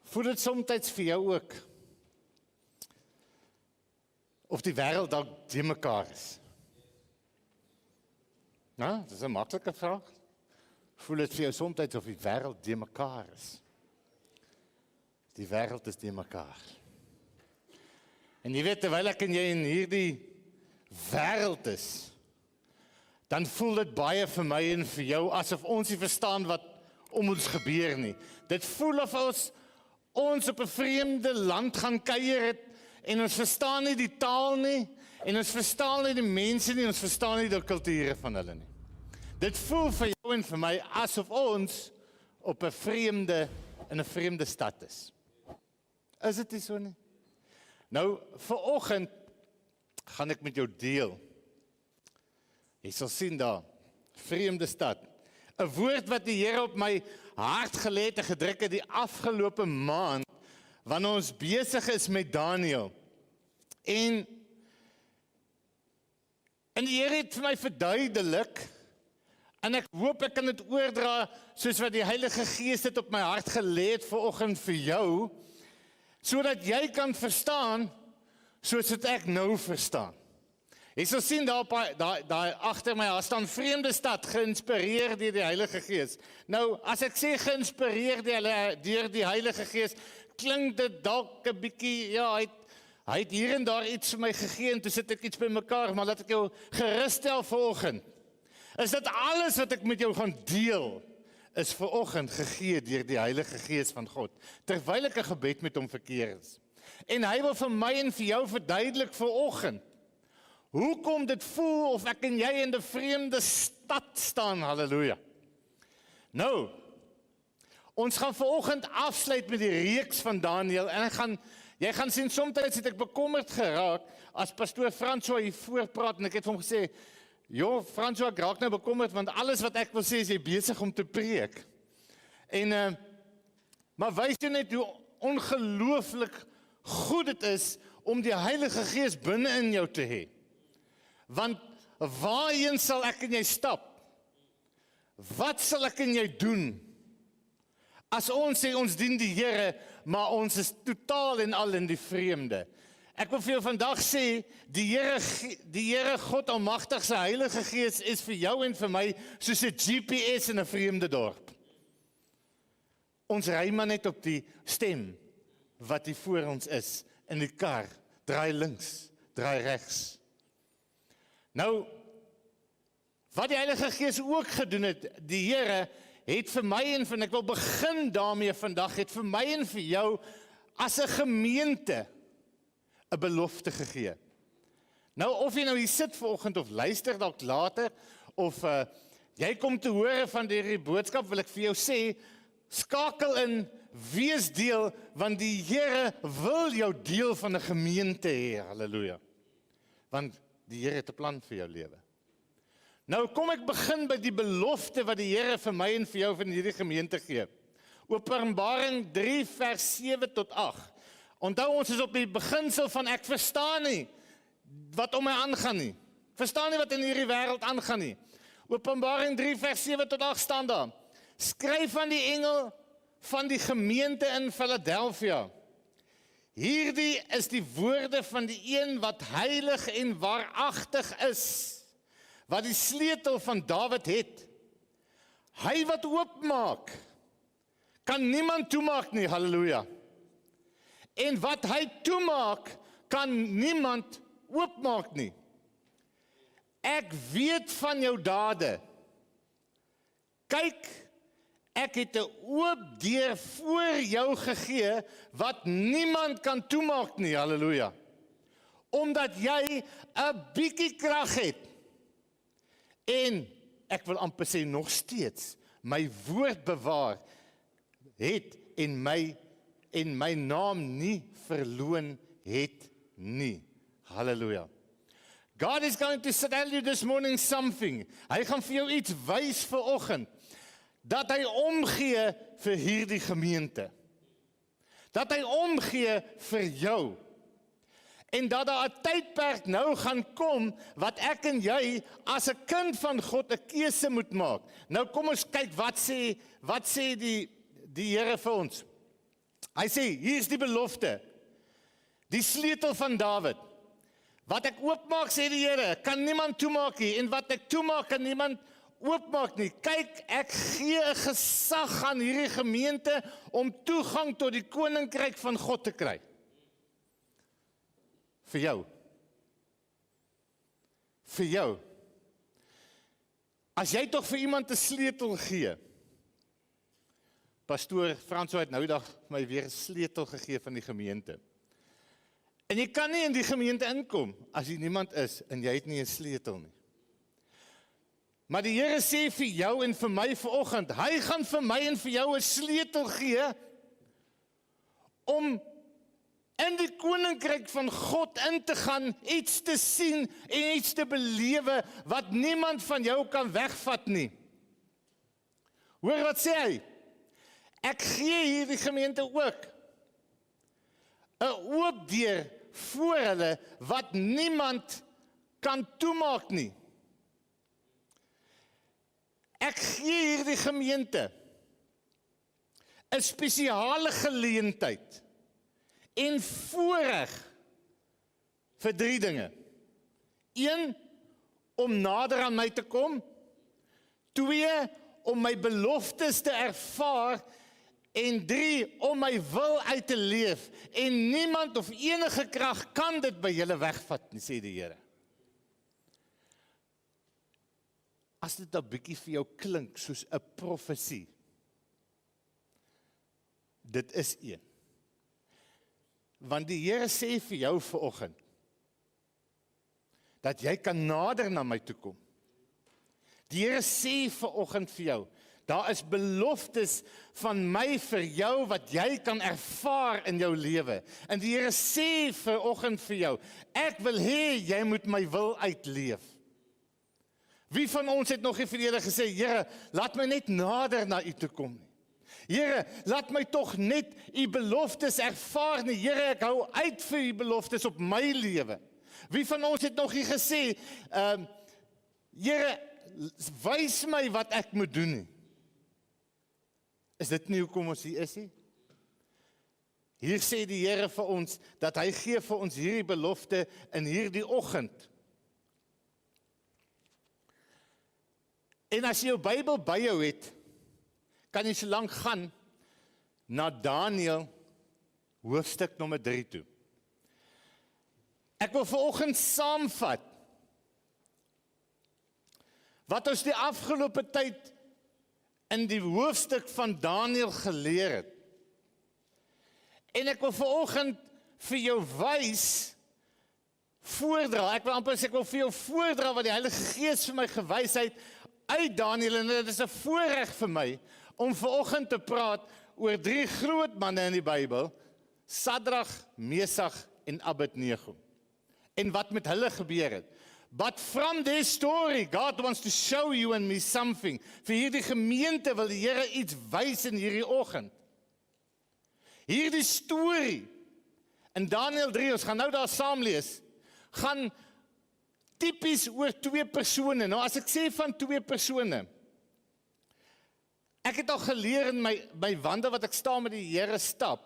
Voel dit soms vir jou ook? Of die wêreld dalk te mekaar is? Nou, dit is 'n maklike vraag. Voel dit vir jou soms of die wêreld te mekaar is? Die wêreld is te mekaar. En jy weet, terwyl ek en jy in hierdie wêreld is, dan voel dit baie vir my en vir jou asof ons nie verstaan wat om ons gebeur nie. Dit voel of ons op 'n vreemde land gaan kuier het en ons verstaan nie die taal nie en ons verstaan nie die mense nie, ons verstaan nie die kulture van hulle nie. Dit voel vir jou en vir my asof ons op 'n vreemde stad is. Is dit nie so nie? Nou, vanoggend gaan ek met jou deel. Jy sal sien daar, vreemde stad. 'n Woord wat die Here op my hart gelê het en gedruk het die afgelope maand, wanneer ons besig is met Daniël. En die Here het vir my verduidelik, en ek hoop ek kan dit oordra, soos wat die Heilige Gees dit op my hart gelê het vanoggend vir jou, sodat jy kan verstaan, soos wat ek nou verstaan. Jy sal sien daar agter my, daar staan vreemde stad, geïnspireer deur die Heilige Gees. Nou, as ek sê geïnspireer deur die Heilige Gees, klink dit dalk 'n bietjie, ja, hy het hier en daar iets vir my gegee, en toe sit ek iets bymekaar, maar laat ek jou gerusstel vanoggend. Is dit alles wat ek met jou gaan deel, is vanoggend gegee deur die Heilige Gees van God, terwyl ek 'n gebed met hom verkeer is. En hy wil vir my en vir jou verduidelik vanoggend, hoekom dit voel of ek en jy in 'n vreemde stad staan, halleluja. Nou, ons gaan vanoggend afsluit met die reeks van Daniël, en jy gaan sien, soms het ek bekommerd geraak, as pastoor François hier voorpraat, en ek het vir hom gesê, joh, François, ek raak nou bekommerd, want alles wat ek wil sê, is jy besig om te preek. En, maar wys jy net hoe ongelooflik goed dit is, om die Heilige Gees binne in jou te hê. Want waarheen sal ek en jy stap? Wat sal ek en jy doen? As ons sê ons dien die Here, maar ons is totaal en al in die vreemde. Ek wil vir jou vandag sê, die Here God Almagtig se Heilige Gees is vir jou en vir my soos 'n GPS in 'n vreemde dorp. Ons ry maar net op die stem wat hier voor ons is in die kar. Draai links, draai regs. Nou, wat die Heilige Gees ook gedoen het, die Here het vir my en ek wil begin daarmee vandag, het vir my en vir jou as 'n gemeente 'n belofte gegee. Nou, of jy nou hier sit vanoggend of luister dalk later, of jy kom te hore van die boodskap, wil ek vir jou sê, skakel in, wees deel, want die Here wil jou deel van 'n gemeente hê, halleluja. Want die Here het 'n plan vir jou lewe. Nou kom ek begin by die belofte wat die Here vir my en vir jou van hierdie gemeente gee. Openbaring 3 vers 7 tot 8. Onthou, ons is op die beginsel van ek verstaan nie wat om my aangaan nie. Verstaan nie wat in hierdie wêreld aangaan nie. Openbaring 3 vers 7 tot 8 staan daar. Skryf aan die engel van die gemeente in Philadelphia. Hierdie is die woorde van die een wat heilig en waaragtig is, wat die sleutel van Dawid het. Hy wat oopmaak, kan niemand toemaak nie, halleluja. En wat hy toemaak, kan niemand oopmaak nie. Ek weet van jou dade. Kyk, ek het 'n oop deur voor jou gegee, wat niemand kan toemaak nie, halleluja. Omdat jy 'n bietjie krag het. En, ek wil amper sê nog steeds, my woord bewaar het en my naam nie verloon het nie. Halleluja. God is going to tell you this morning something. Hy gaan vir jou iets wys vanoggend, dat hy omgee vir hierdie gemeente. Dat hy omgee vir jou. En dat daar 'n tydperk nou gaan kom, wat ek en jy, as 'n kind van God, 'n keuse moet maak. Nou kom ons kyk, wat sê die Here vir ons? Hy sê, hier is die belofte, die sleutel van Dawid. Wat ek oopmaak, sê die Here, kan niemand toemaak nie, en wat ek toemaak, kan niemand oopmaak nie. Kyk, ek gee 'n gesag aan hierdie gemeente om toegang tot die koninkryk van God te kry. Vir jou. Vir jou. As jy tog vir iemand 'n sleutel gee, Pastoor Franso het nou dag my weer 'n sleutel gegee van die gemeente. En jy kan nie in die gemeente inkom as jy niemand is en jy het nie 'n sleutel nie. Maar die Here sê vir jou en vir my vanoggend, hy gaan vir my en vir jou 'n sleutel gee om in die koninkryk van God in te gaan, iets te sien en iets te belewe wat niemand van jou kan wegvat nie. Hoor wat sê hy? Ek gee hierdie gemeente ook 'n oop deur voor hulle wat niemand kan toemaak nie. Ek gee hierdie gemeente 'n spesiale geleentheid en voorreg vir 3 dinge. 1, om nader aan my te kom. 2, om my beloftes te ervaar. En 3, om my wil uit te leef. En niemand of enige krag kan dit by julle wegvat nie, sê die Here. As dit 'n bietjie vir jou klink soos 'n profesie, dit is een. Want die Here sê vir jou vanoggend, dat jy kan nader na my toe kom. Die Here sê vanoggend vir jou, daar is beloftes van my vir jou wat jy kan ervaar in jou lewe. En die Here sê vanoggend vir jou, ek wil hê jy moet my wil uitleef. Wie van ons het nog nie vir die Here gesê, Here, laat my net nader na u toe kom nie. Here, laat my tog net u beloftes ervaar nie. Here, ek hou uit vir u beloftes op my lewe. Wie van ons het nog nie gesê, Here, wys my wat ek moet doen nie. Is dit nie hoekom ons hier is nie? Hier sê die Here vir ons, dat hy gee vir ons hierdie belofte in hierdie oggend. En as jy jou Bybel by jou het, kan jy so lank gaan na Daniël hoofstuk nommer 3 toe. Ek wil vanoggend saamvat wat ons die afgelope tyd in die hoofstuk van Daniël geleer het. En ek wil vanoggend vir jou wys, voordra, ek wil vir jou voordra wat die Heilige Gees vir my gewys het uit Daniël, en dit is 'n voorreg vir my om vanoggend te praat oor 3 groot manne in die Bybel, Sadrag, Mesach en Abednego. En wat met hulle gebeur het. But from this story, God wants to show you and me something. Vir hierdie gemeente wil die Here iets wys in hierdie oggend. Hierdie storie in Daniël 3, ons gaan nou daar saam lees, gaan tipies oor 2 persone. Nou as ek sê van 2 persone, ek het al geleer in my wandel wat ek staan met die Here stap,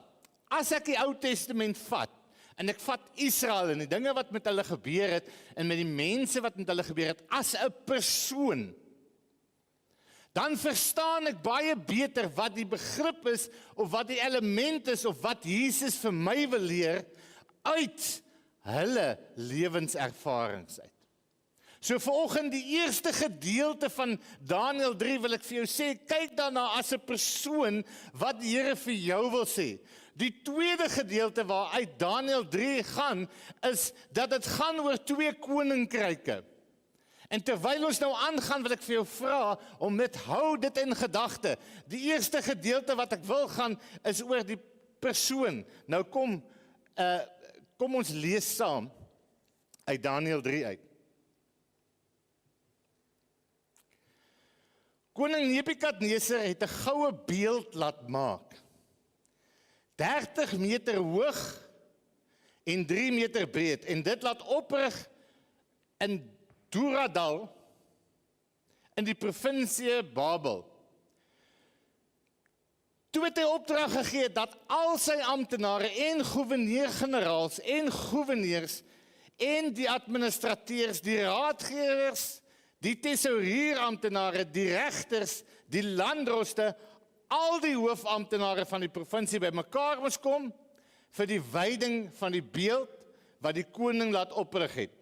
as ek die Ou Testament vat, en ek vat Israel en die dinge wat met hulle gebeur het, en met die mense wat met hulle gebeur het, as 'n persoon, dan verstaan ek baie beter wat die begrip is, of wat die element is, of wat Jesus vir my wil leer, uit hulle lewenservarings uit. So vanoggend die eerste gedeelte van Daniël 3 wil ek vir jou sê, kyk daarna as 'n persoon wat die Here vir jou wil sê. Die tweede gedeelte waaruit Daniël 3 gaan, is dat dit gaan oor 2 koninkryke. En terwyl ons nou aangaan, wil ek vir jou vra om hou dit in gedagte. Die eerste gedeelte wat ek wil gaan, is oor die persoon. Nou kom ons lees saam uit Daniël 3 uit. Koning Nebukadneser het 'n goue beeld laat maak. 30 meter hoog en 3 meter breed. En dit laat oprig in Duradal in die provinsie Babel. Toe het hy opdrag gegee dat al sy amptenare en goewerneur-generaals en goewerneurs en die administrateurs, die raadgewers, die tesourieramptenare, die regters, die landdroste, al die hoofamptenare van die provinsie bymekaar moes kom vir die wyding van die beeld wat die koning laat oprig het.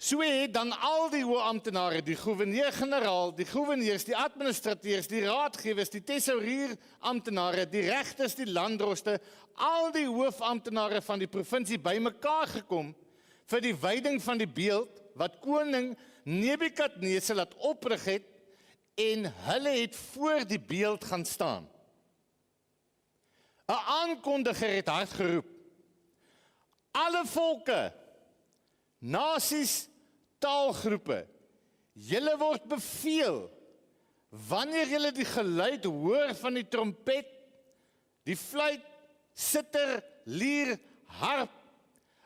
So het dan al die hoofamptenare, die goewerneur-generaal, die goewerneurs, die administrateurs, die raadgewers, die tesourieramptenare, die regters, die landdroste, al die hoofamptenare van die provinsie bymekaar gekom vir die wyding van die beeld wat koning Nebukadnesar laat oprig het, en hulle het voor die beeld gaan staan. 'n Aankondiger het hard geroep: alle volke, nasies, taalgroepe, julle word beveel, wanneer julle die geluid hoor van die trompet, die fluit, sitter, lier, harp,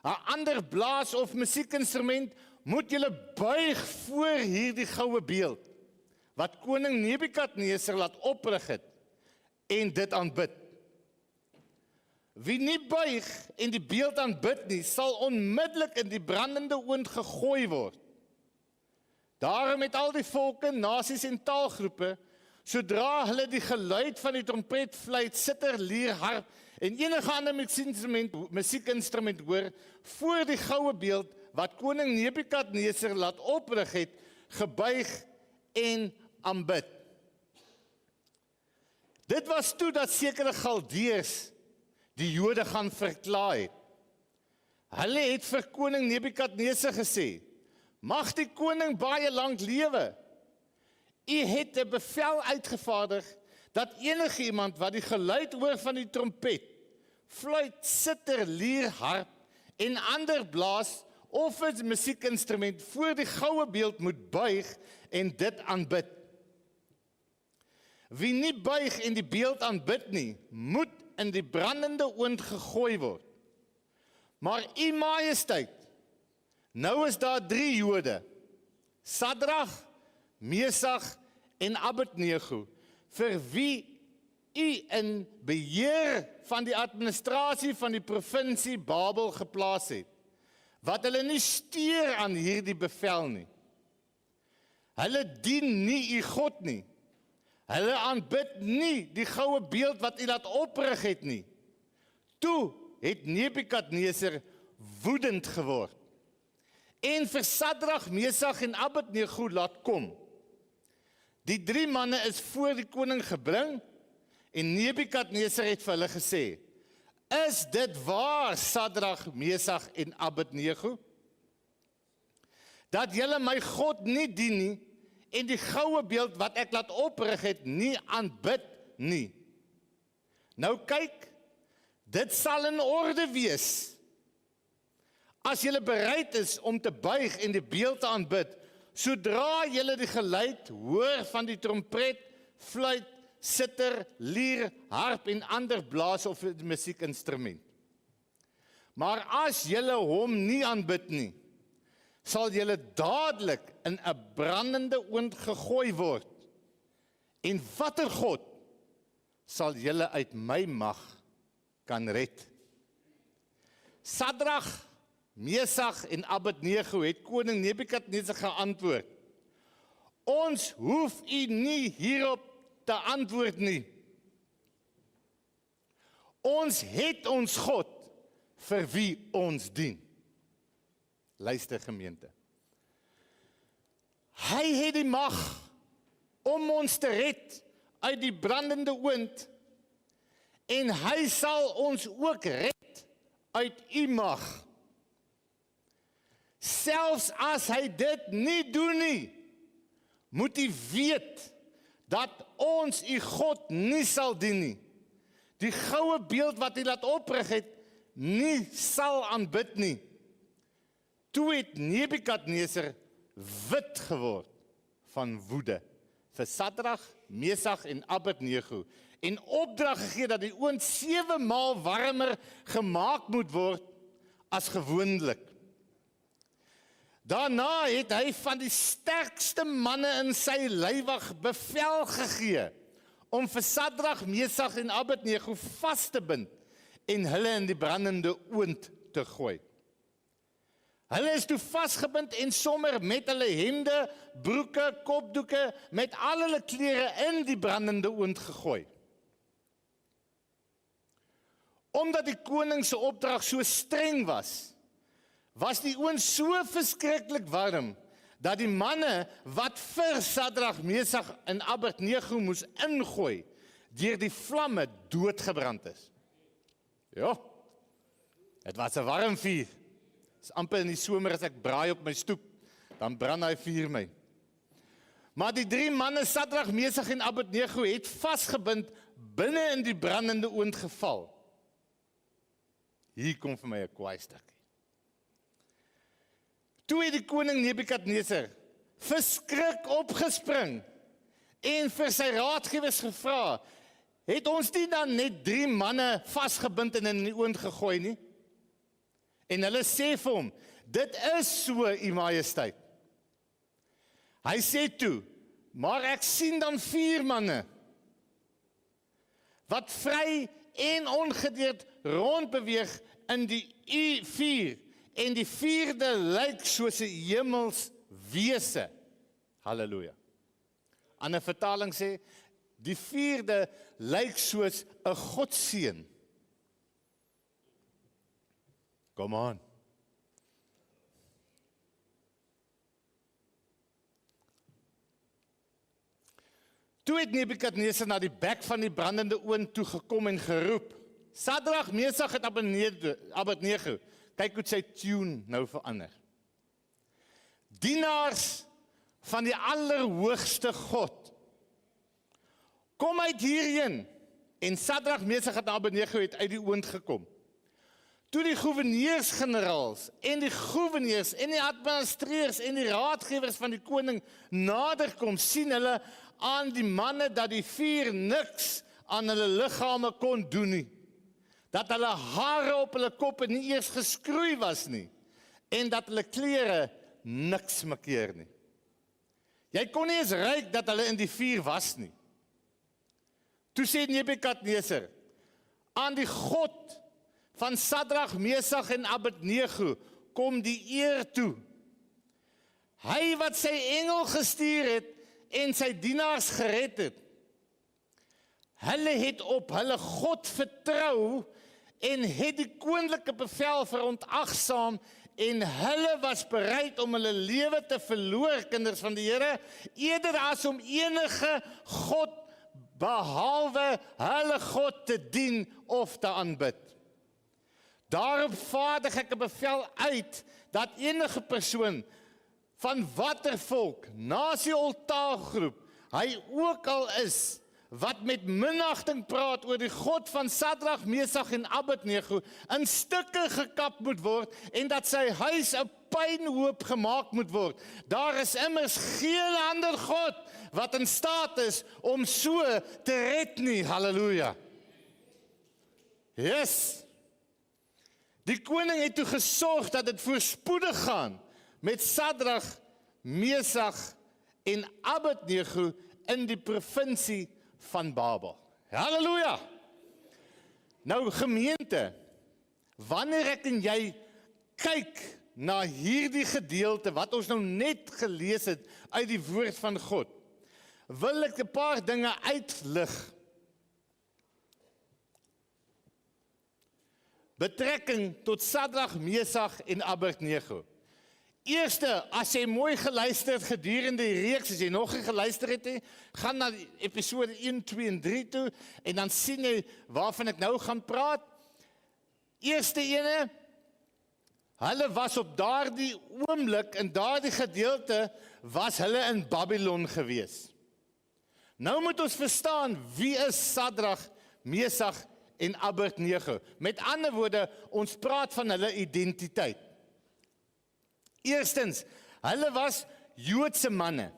'n ander blaas of musiekinstrument, moet julle buig voor hierdie goue beeld, wat koning Nebukadnesar laat oprig het, en dit aanbid. Wie nie buig en die beeld aanbid nie, sal onmiddellik in die brandende oond gegooi word. Daarom het al die volke, nasies en taalgroepe, sodra hulle die geluid van die trompet, fluit, sitter, lier, harp en enige ander musiekinstrument hoor, voor die goue beeld wat koning Nebukadnesar laat oprig het, gebuig en aanbid. Dit was toe dat sekere Galdeërs die Jode gaan verkla het. Hulle het vir koning Nebukadnesar gesê: mag die koning baie lank lewe. U het 'n bevel uitgevaardig dat enige iemand wat die geluid hoor van die trompet, fluit, sitter, lier, harp en ander blaas of 'n musiekinstrument voor die goue beeld moet buig en dit aanbid. Wie nie buig en die beeld aanbid nie, moet in die brandende oond gegooi word. Maar u majesteit, nou is daar 3 Jode, Sadrag, Mesach en Abednego, vir wie u in beheer van die administrasie van die provinsie Babel geplaas het, wat hulle nie steur aan hierdie bevel nie. Hulle dien nie u God nie. Hulle aanbid nie die goue beeld wat u laat oprig het nie. Toe het Nebukadnesar woedend geword en vir Sadrag, Mesach en Abednego laat kom. Die 3 manne is voor die koning gebring en Nebukadnesar het vir hulle gesê: is dit waar, Sadrag, Mesach en Abednego, dat julle my God nie dien nie en die goue beeld wat ek laat oprig het nie aanbid nie? Nou kyk, dit sal in orde wees as julle bereid is om te buig en die beeld te aanbid, sodra julle die geluid hoor van die trompet, fluit, sitter, lier, harp en ander blaas of musiekinstrument. Maar as julle hom nie aanbid nie, sal julle dadelik in 'n brandende oond gegooi word. En watter God sal julle uit my mag kan red? Sadrag, Mesach en Abednego het koning Nebukadnesar geantwoord: ons hoef u nie hierop te antwoord nie. Ons het ons God vir wie ons dien. Luister gemeente. Hy het die mag om ons te red uit die brandende oond en hy sal ons ook red uit u mag. Selfs as hy dit nie doen nie, moet u weet dat ons u God nie sal dien nie. Die goue beeld wat hy laat oprig het, nie sal aanbid nie. Toe het Nebukadnesar wit geword van woede vir Sadrag, Mesach en Abednego en opdrag gegee dat die oond 7 maal warmer gemaak moet word as gewoonlik. Daarna het hy van die sterkste manne in sy lêwag bevel gegee om vir Sadrag, Mesach en Abednego vas te bind en hulle in die brandende oond te gooi. Hulle is toe vasgebind en sommer met hulle hemde, broeke, kopdoeke, met al hulle klere in die brandende oond gegooi. Omdat die koning se opdrag so streng was die oond so verskriklik warm, dat die manne wat vir Sadrag, Mesach en Abednego moes ingooi, deur die vlamme doodgebrand is. Ja, het was 'n warm vuur. Dis amper in die somer as ek braai op my stoep, dan brand hy vuur my. Maar die 3 manne, Sadrag, Mesach en Abednego, het vasgebind binne in die brandende oond geval. Hier kom vir my 'n kwaai stukkie. Toe het die koning Nebukadneser verskrik opgespring en vir sy raadgewers gevra, het ons nie dan net 3 manne vasgebind en in die oond gegooi nie? En hulle sê vir hom, dit is so, u majesteit. Hy sê toe, maar ek sien dan 4 manne, wat vry en ongedeerd rondbeweeg in die vuur, en die 4de lyk soos 'n hemelswese. Halleluja. Ander vertaling sê, die 4de lyk soos 'n godseun. Come on. Toe het Nebukadneser na die bek van die brandende oond toe gekom en geroep, Sadrag, Mesach en Abednego, kyk hoe sy tune nou verander. Dienaars van die allerhoogste God, kom uit hierheen. En Sadrag, Mesach en Abednego het uit die oond gekom. Toe die goewerneurs-generaals en die goewerneurs en die administrateurs en die raadgewers van die koning naderkom, sien hulle aan die manne dat die vuur niks aan hulle liggame kon doen nie. Dat hulle hare op hulle koppe nie eers geskroei was nie. En dat hulle klere niks makkeer nie. Jy kon nie eens ruik dat hulle in die vuur was nie. Toe sê Nebukadneser, aan die God van Sadrag, Mesach en Abednego kom die eer toe. Hy wat sy engel gestuur het en sy dienaars gered het. Hulle het op hulle God vertrou en het die koninklike bevel verontagsaam en hulle was bereid om hulle lewe te verloor, kinders van die Here, eerder as om enige God behalwe hulle God te dien of te aanbid. Daarop vaardig ek 'n bevel uit dat enige persoon van watter volk, nasie of taalgroep hy ook al is, wat met minagting praat oor die God van Sadrag, Mesach en Abednego, in stukke gekap moet word en dat sy huis 'n pynhoop gemaak moet word. Daar is immers geen ander God wat in staat is om so te red nie. Halleluja. Yes. Die koning het toe gesorg dat dit voorspoedig gaan met Sadrag, Mesach en Abednego in die provinsie van Babel. Halleluja! Nou gemeente, wanneer ek en jy kyk na hierdie gedeelte wat ons nou net gelees het uit die woord van God, wil ek 'n paar dinge uitlig. Betrekking tot Sadrag, Mesach en Abednego. Eerste, as jy mooi geluister het gedurende die reeks, as jy nog nie geluister het nie, gaan na episode 1, 2 en 3 toe, en dan sien jy waarvan ek nou gaan praat. Eerste ene, hulle was op daardie oomblik, in daardie gedeelte, was hulle in Babylon gewees. Nou moet ons verstaan, wie is Sadrag, Mesach en Abednego? Met ander woorde, ons praat van hulle identiteit. Eerstens, hulle was Joodse manne.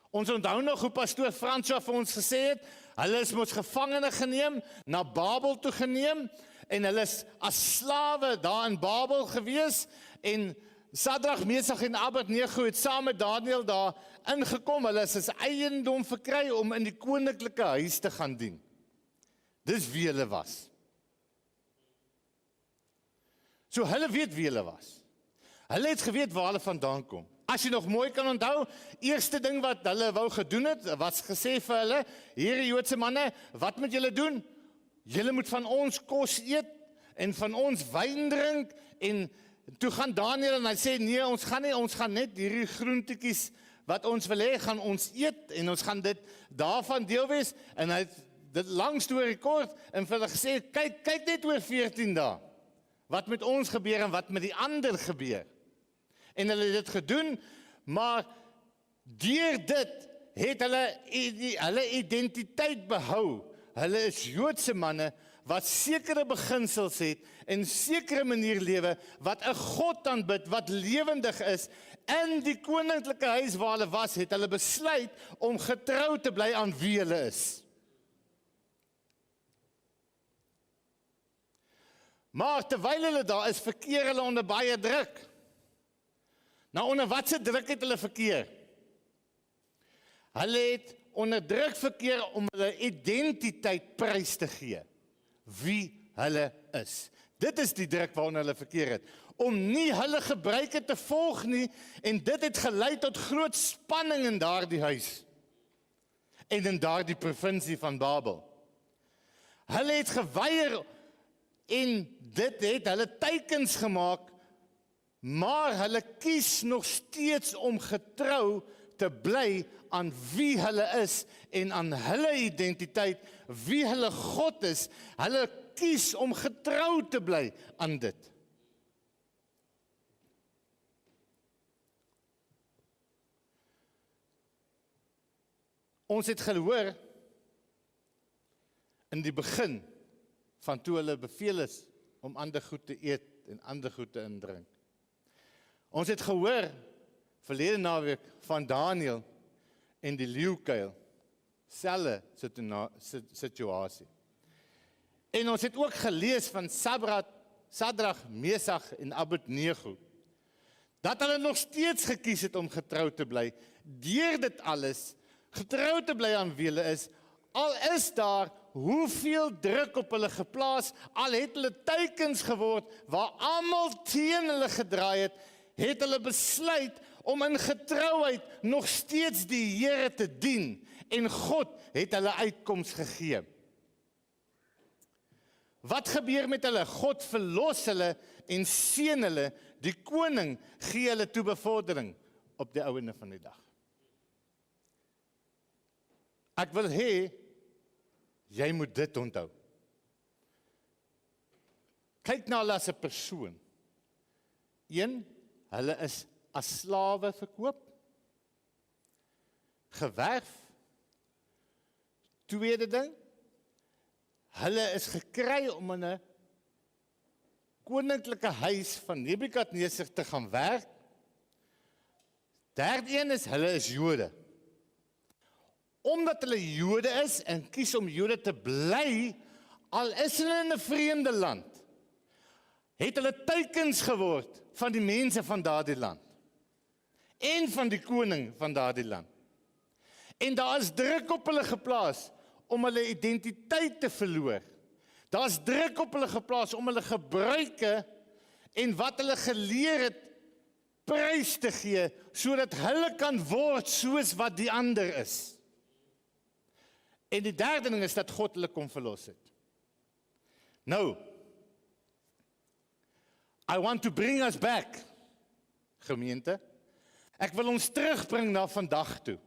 Ons onthou nog hoe pastoor François vir ons gesê het, hulle is mos gevangene geneem, na Babel toe geneem, en hulle is as slawe daar in Babel gewees, en Sadrag, Mesach en Abednego het saam met Daniël daar ingekom. Hulle is as eiendom verkry om in die koninklike huis te gaan dien. Dis wie hulle was. So hulle weet wie hulle was. Hulle het geweet waar hulle vandaan kom. As jy nog mooi kan onthou, eerste ding wat hulle wou gedoen het, was gesê vir hulle, hierdie Joodse manne, wat moet julle doen? Julle moet van ons kos eet, en van ons wyn drink, en toe gaan Daniël en hy sê, nee, ons gaan net hierdie groentetjies, wat ons wil hê, gaan ons eet, en ons gaan dit daarvan deel wees, en hy het dit lang storie kort, en vir hulle gesê, kyk net oor 14 dae, wat met ons gebeur, en wat met die ander gebeur. En hulle het dit gedoen, maar deur dit het hulle identiteit behou. Hulle is Joodse manne wat sekere beginsels het en sekere manier lewe wat 'n God aanbid wat lewendig is. In die koninklike huis waar hulle was, het hulle besluit om getrou te bly aan wie hulle is. Maar terwyl hulle daar is, verkeer hulle onder baie druk. Nou, onder watse druk het hulle verkeer? Hulle het onder druk verkeer om hulle identiteit prys te gee. Wie hulle is. Dit is die druk waaronder hulle verkeer het. Om nie hulle gebruike te volg nie, en dit het gelei tot groot spanning in daardie huis. En in daardie provinsie van Babel. Hulle het geweier, en dit het hulle teikens gemaak, maar hulle kies nog steeds om getrou te bly aan wie hulle is en aan hulle identiteit, wie hulle God is. Hulle kies om getrou te bly aan dit. Ons het gehoor in die begin van toe hulle beveel is om ander goed te eet en ander goed te indrink. Ons het gehoor verlede naweek van Daniël en die leeukuil, selfe situasie. En ons het ook gelees van Sadrag, Mesach en Abednego, dat hulle nog steeds gekies het om getrou te bly, deur dit alles, getrou te bly aan wie hulle is, al is daar hoeveel druk op hulle geplaas, al het hulle teikens geword, waar almal teen hulle gedraai het hulle besluit om in getrouheid nog steeds die Here te dien, en God het hulle uitkoms gegee. Wat gebeur met hulle? God verlos hulle en seën hulle, die koning gee hulle toe bevordering op die ouene van die dag. Ek wil hê, jy moet dit onthou. Kyk na hulle as 'n persoon. Een, hulle is as slawe verkoop, gewerf. Tweede ding, hulle is gekry om in 'n koninklike huis van Nebukadneser te gaan werk. Derde een is, hulle is Jode. Omdat hulle Jode is en kies om Jode te bly, al is hulle in 'n vreemde land, het hulle teikens geword van die mense van daardie land. En van die koning van daardie land. En daar is druk op hulle geplaas om hulle identiteit te verloor. Daar is druk op hulle geplaas om hulle gebruike en wat hulle geleer het prys te gee, sodat hulle kan word soos wat die ander is. En die derde ding is dat God hulle kom verlos het. Nou, I want to bring us back, gemeente. Ek wil ons terugbring na vandag toe.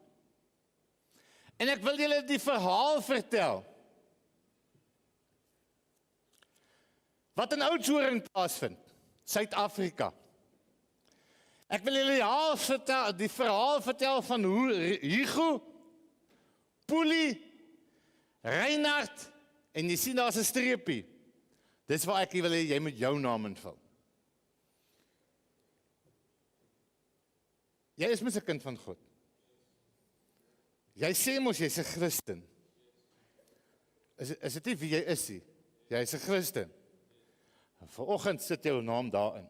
En ek wil julle die verhaal vertel, wat in Oudtshoorn plaasvind, Suid-Afrika. Ek wil julle die verhaal vertel van hoe Hugo, Puli, Reinhard, en jy sien daar's 'n streepie. Dis waar ek wil hê jy moet jou naam invul. Jy is mos 'n kind van God. Jy sê mos jy's 'n Christen. Is dit nie wie jy is nie? Jy's 'n Christen. Vanoggend sit jou naam daarin.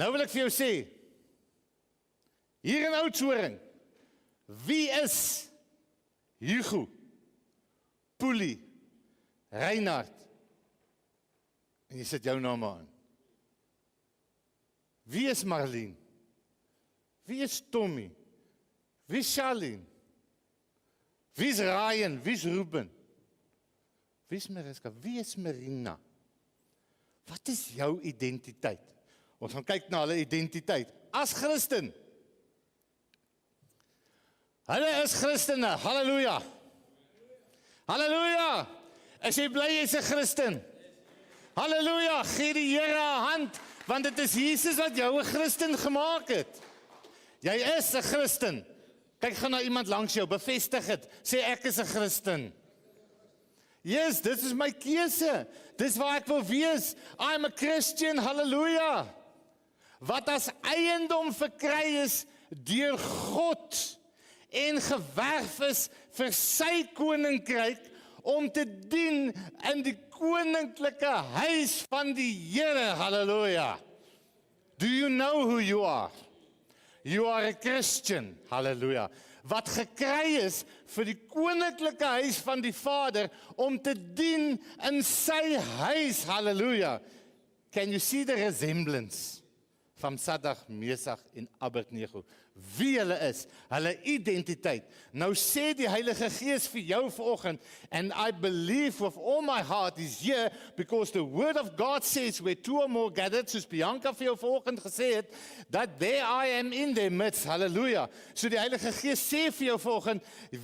Nou wil ek vir jou sê, hier in Oudtshoorn, wie is Hugo, Poelie, Reinhard, en jy sit jou naam aan. Wie is Marlene? Wie is Tommy? Wie is Charlene? Wie is Ryan? Wie is Ruben? Wie is Mariska? Wie is Marina? Wat is jou identiteit? Ons gaan kyk na hulle identiteit. As Christen. Hulle is Christene. Halleluja. Halleluja. Is jy bly jy's 'n Christen? Halleluja. Gee die Here 'n hand, want dit is Jesus wat jou 'n Christen gemaak het. Jy is 'n Christen. Kyk gaan na iemand langs jou, bevestig dit. Sê ek is 'n Christen. Yes, dit is my keuse. Dis waar ek wil wees. I'm a Christian. Halleluja. Wat as eiendom verkry is deur God en gewerf is vir sy koninkryk om te dien in die koninklike huis van die Here. Halleluja. Do you know who you are? You are a Christian. Halleluja. Wat gekry is vir die koninklike huis van die Vader om te dien in sy huis. Halleluja. Can you see the resemblance van Sadrag, Mesach en Abednego? Wie hulle is, hulle identiteit. Nou sê die Heilige Gees vir jou vanoggend, and I believe with all my heart is here, because the word of God says, where two or more gathered, soos Bianca vir jou vanoggend gesê het, that there I am in their midst. Halleluja. So die Heilige Gees sê vir jou vanoggend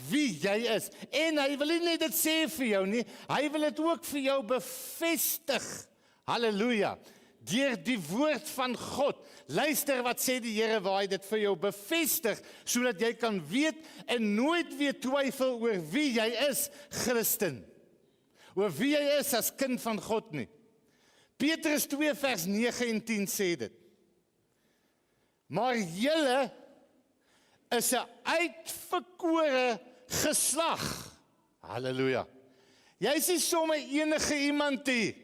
wie jy is. En hy wil nie net dit sê vir jou nie, hy wil dit ook vir jou bevestig. Halleluja. Deur die woord van God. Luister wat sê die Here waar hy dit vir jou bevestig, sodat jy kan weet en nooit weer twyfel oor wie jy is, Christen. Oor wie jy is as kind van God nie. Petrus 2 vers 9 en 10 sê dit. Maar julle is 'n uitverkore geslag. Halleluja. Jy is nie sommer enige iemand nie.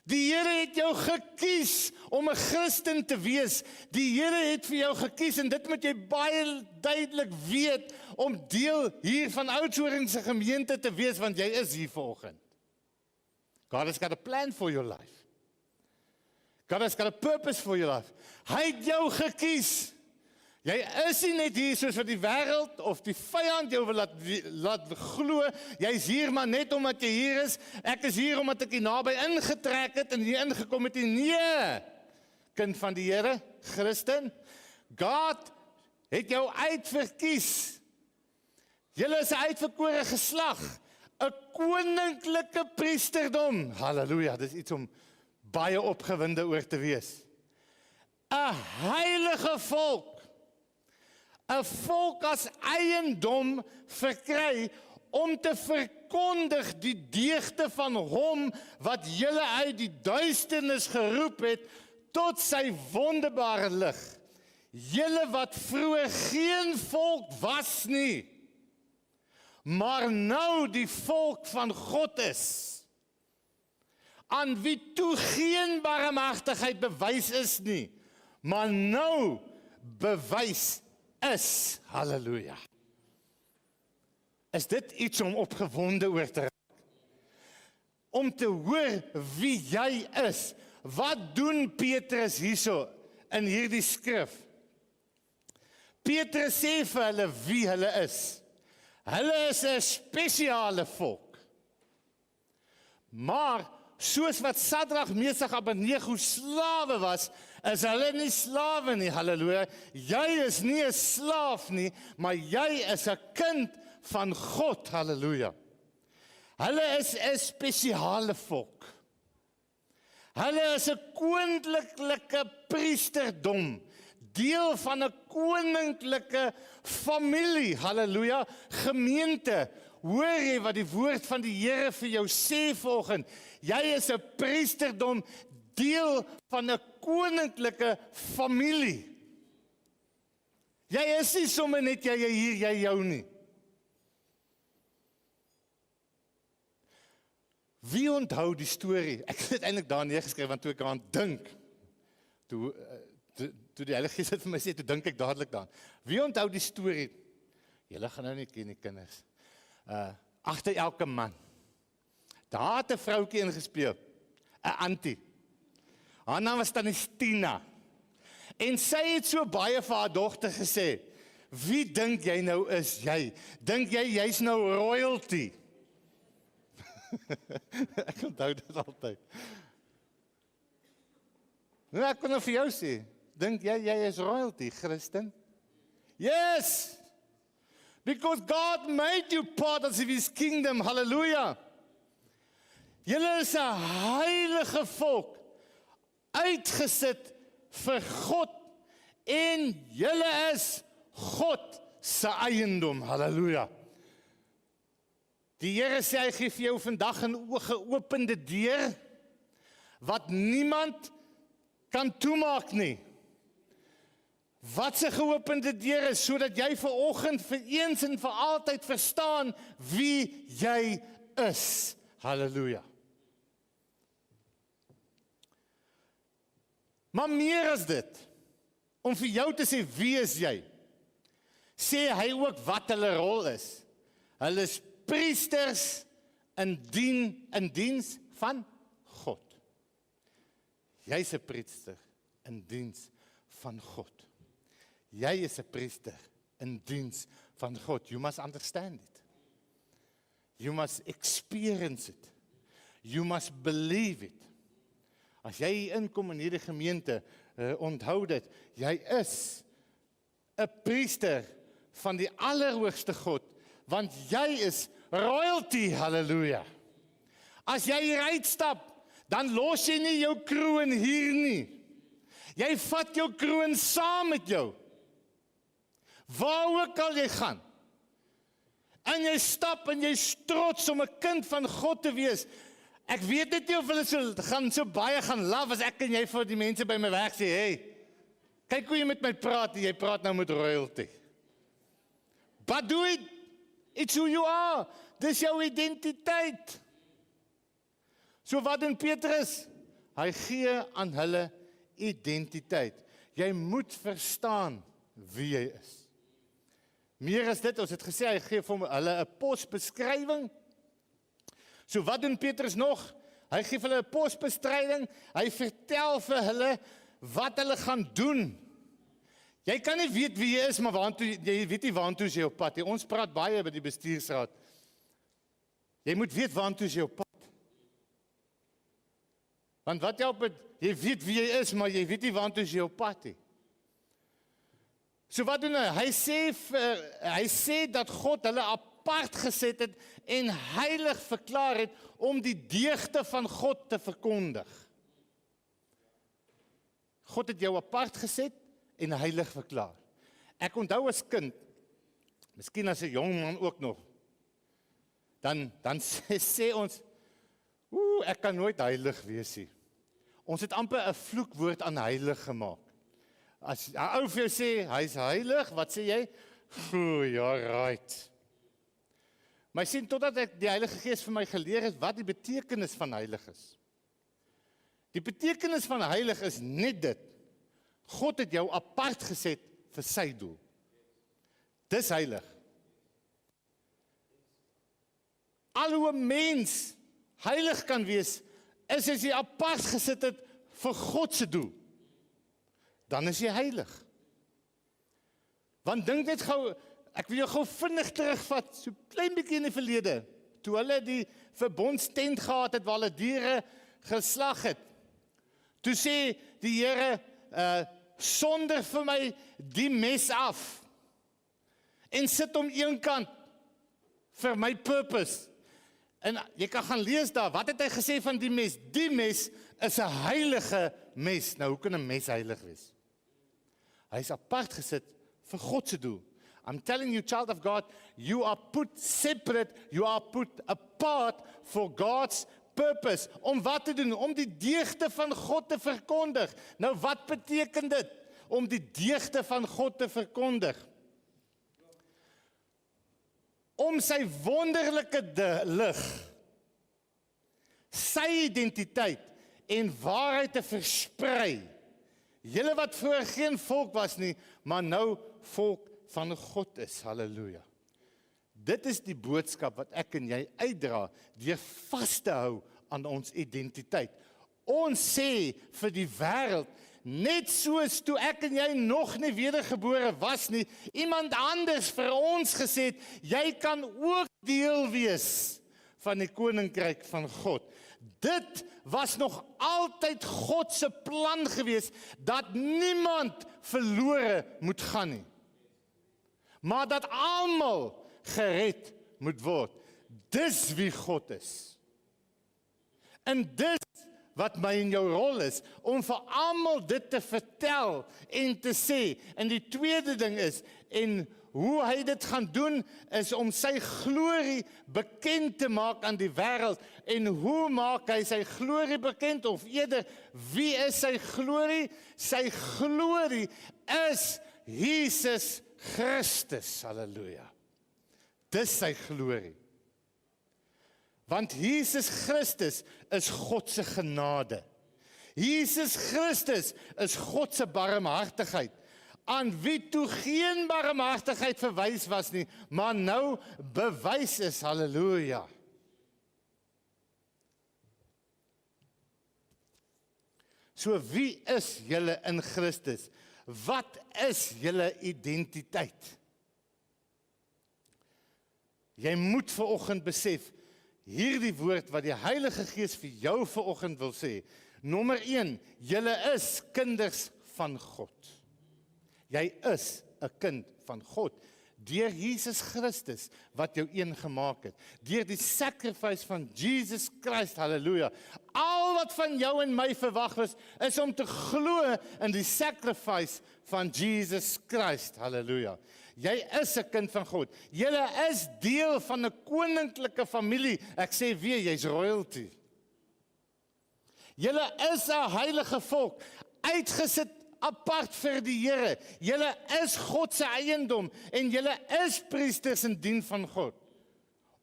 Die Here het jou gekies om 'n Christen te wees. Die Here het vir jou gekies en dit moet jy baie duidelik weet om deel hier van Oudtshoorn se gemeente te wees, want jy is hier vanoggend. God has got a plan for your life. God has got a purpose for your life. Hy het jou gekies. Jy is nie net hier soos wat die wêreld of die vyand jou wil laat glo, jy is hier maar net omdat jy hier is, ek is hier omdat ek hier naby ingetrek het en hier ingekom het, nee, kind van die Here, Christen, God het jou uitverkies, julle is 'n uitverkore geslag, 'n koninklike priesterdom, halleluja, dis iets om baie opgewonde oor te wees, 'n heilige volk, 'n volk as eiendom verkry om te verkondig die deugde van hom wat julle uit die duisternis geroep het tot sy wonderbare lig. Julle wat vroeër geen volk was nie, maar nou die volk van God is, aan wie toe geen barmhartigheid bewys is nie, maar nou bewys is, halleluja. Is dit iets om opgewonde oor te raak? Om te hoor wie jy is. Wat doen Petrus hierso in hierdie skrif? Petrus sê vir hulle wie hulle is. Hulle is 'n spesiale volk. Maar soos wat Sadrag, Mesach, Abednego slawe was, is hulle nie slawe nie, halleluja. Jy is nie 'n slaaf nie, maar jy is 'n kind van God, halleluja. Hulle is 'n spesiale volk. Hulle is 'n koninklike priesterdom, deel van 'n koninklike familie, halleluja, gemeente. Hoor jy wat die woord van die Here vir jou sê vanoggend? Jy is 'n priesterdom, deel van 'n koninklike familie. Jy is nie sommer net jy hier, jy jou nie. Wie onthou die storie? Ek het dit eintlik daar neergeskryf, want toe ek aan dink, toe toe die Heilige Gees dit vir my sê, toe dink ek dadelik daaraan. Wie onthou die storie? Julle gaan nou nie ken die kinders. Agter elke man. Daar het 'n vroutjie ingespeel, 'n auntie. Haar naam was tannie Stina. En sy het so baie vir haar dogter gesê, wie dink jy nou is jy? Dink jy jy's nou royalty? Ek onthou dit altyd. Nou, ek kon nou vir jou sê, dink jy is royalty, Christen? Yes! Because God made you part of His kingdom, hallelujah. Julle is 'n heilige volk, uitgesit vir God, en julle is God se eiendom, hallelujah. Die Here sê, hy gee vir jou vandag 'n geopende deur, wat niemand kan toemaak nie. Wat 'n geopende deur is, sodat jy vanoggend vir eens en vir altyd verstaan wie jy is. Halleluja. Maar meer as dit, om vir jou te sê wie is jy, sê hy ook wat hulle rol is. Hulle is priesters in diens van God. Jy's 'n priester in diens van God. Jy is 'n priester in diens van God. You must understand it. You must experience it. You must believe it. As jy hier inkom in hierdie gemeente, onthou dit, jy is 'n priester van die allerhoogste God, want jy is royalty, halleluja. As jy hier uitstap, dan los jy nie jou kroon hier nie. Jy vat jou kroon saam met jou. Waar ook al jy gaan. En jy stap en jy is trots om 'n kind van God te wees. Ek weet net nie of hulle so baie gaan love as ek en jy vir die mense by my werk sê, hey, kyk hoe jy met my praat, jy praat nou met royalty. But do it. It's who you are. Dis jou identiteit. So wat doen Petrus? Hy gee aan hulle identiteit. Jy moet verstaan wie jy is. Meer as dit, ons het gesê, hy gee vir hulle 'n posbeskrywing. So wat doen Petrus nog? Hy gee vir hulle 'n posbestryding. Hy vertel vir hulle wat hulle gaan doen. Jy kan nie weet wie jy is, maar jy weet nie waantoe is jy op pad. Ons praat baie by die bestuursraad. Jy moet weet waantoe is jy op pad. Want wat help dit? Jy weet wie jy is, maar jy weet nie waantoe is jy op pad nie. So wat doen hy? Hy sê dat God hulle apart geset het en heilig verklaar het om die deugde van God te verkondig. God het jou apart geset en heilig verklaar. Ek onthou as kind, miskien as 'n jong man ook nog, dan sê ons, ek kan nooit heilig wees nie. Ons het amper 'n vloekwoord aan heilig gemaak. As 'n ou vir jou sê, hy's heilig, wat sê jy? Ja, right. Maar sien, totdat ek die Heilige Gees vir my geleer het, wat die betekenis van heilig is. Die betekenis van heilig is net dit. God het jou apart geset vir sy doel. Dis heilig. Al hoe 'n mens heilig kan wees, is as jy apart gesit het vir God se doel. Dan is jy heilig. Want dink net gou, ek wil jou gou vinnig terugvat, so klein bietjie in die verlede, toe hulle die verbondstent gehad het, waar hulle diere geslag het. Toe sê die Here, sonder vir my die mes af, en sit hom een kant, vir my purpose. En jy kan gaan lees daar, wat het hy gesê van die mes? Die mes is 'n heilige mes. Nou, hoe kan 'n mes heilig wees? Hy is apart gesit vir God se doel. I'm telling you, child of God, you are put separate, you are put apart for God's purpose. Om wat te doen? Om die deugde van God te verkondig. Nou, wat beteken dit? Om die deugde van God te verkondig. Om sy wonderlike lig, sy identiteit en waarheid te versprei Julle wat vroeër geen volk was nie, maar nou volk van God is. Halleluja. Dit is die boodskap wat ek en jy uitdra, deur vas te hou aan ons identiteit. Ons sê vir die wêreld, net soos toe ek en jy nog nie wedergebore was nie, iemand anders vir ons gesê het, jy kan ook deel wees van die koninkryk van God. Dit was nog altyd God se plan gewees, dat niemand verlore moet gaan nie, maar dat almal gered moet word. Dis wie God is. En dis wat my en jou rol is, om vir almal dit te vertel en te sê. En die tweede ding is, en hoe hy dit gaan doen, is om sy glorie bekend te maak aan die wêreld. En hoe maak hy sy glorie bekend? Of eerder, wie is sy glorie? Sy glorie is Jesus Christus. Halleluja. Dis sy glorie. Want Jesus Christus is God se genade. Jesus Christus is God se barmhartigheid, aan wie toe geen barmhartigheid verwys was nie, maar nou bewys is. Halleluja. So wie is julle in Christus? Wat is julle identiteit? Jy moet vanoggend besef, hierdie woord wat die Heilige Gees vir jou vanoggend wil sê. Nommer 1, julle is kinders van God. Jy is 'n kind van God. Deur Jesus Christus wat jou een gemaak het. Deur die sacrifice van Jesus Christ, halleluja. Al wat van jou en my verwag is om te glo in die sacrifice van Jesus Christ, halleluja. Jy is 'n kind van God. Jy is deel van 'n koninklike familie. Ek sê weer, jy's royalty. Jy is 'n heilige volk, uitgesit apart vir die Here. Julle is God se eiendom en julle is priesters in dien van God.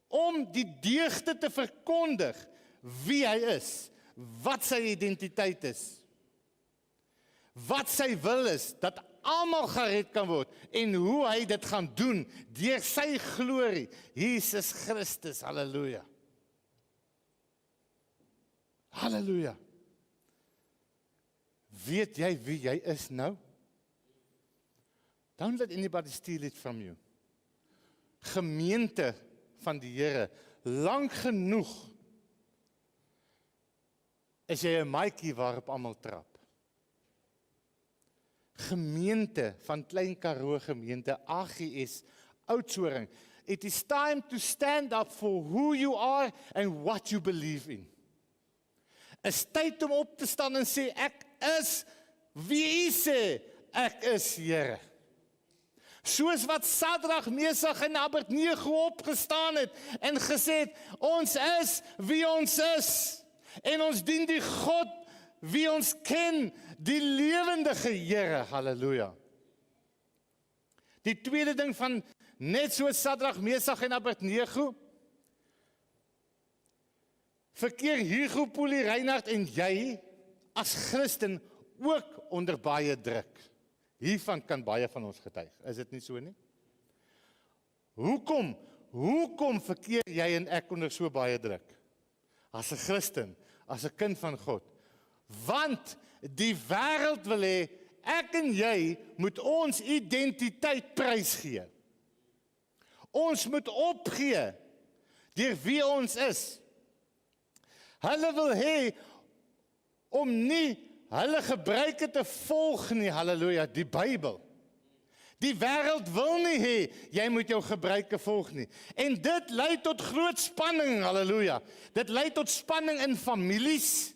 Om die deugde te verkondig wie hy is, wat sy identiteit is, wat sy wil is, dat almal gered kan word en hoe hy dit gaan doen deur sy glorie, Jesus Christus. Halleluja. Halleluja. Weet jy wie jy is nou? Don't let anybody steal it from you. Gemeente van die Here, lank genoeg is jy 'n maatjie waarop almal trap. Gemeente van Klein Karoo gemeente, AGS, Oudtshoorn. It is time to stand up for who you are and what you believe in. Is tyd om op te staan en sê, ek is wie U sê, ek is Here. Soos wat Sadrag, Mesach en Abednego opgestaan het en gesê het, ons is wie ons is en ons dien die God wie ons ken, die lewendige Here. Halleluja. Die tweede ding van net soos Sadrag, Mesach en Abednego, verkeer Hugo, Poelie, Reinhard en jy as Christen ook onder baie druk. Hiervan kan baie van ons getuig. Is dit nie so nie? Hoekom verkeer jy en ek onder so baie druk? As 'n Christen, as 'n kind van God. Want die wêreld wil hê, ek en jy moet ons identiteit prysgee. Ons moet opgee deur wie ons is. Hulle wil hê om nie hulle gebruike te volg nie, halleluja, die Bybel. Die wêreld wil nie hê jy moet jou gebruike volg nie. En dit lei tot groot spanning, halleluja. Dit lei tot spanning in families.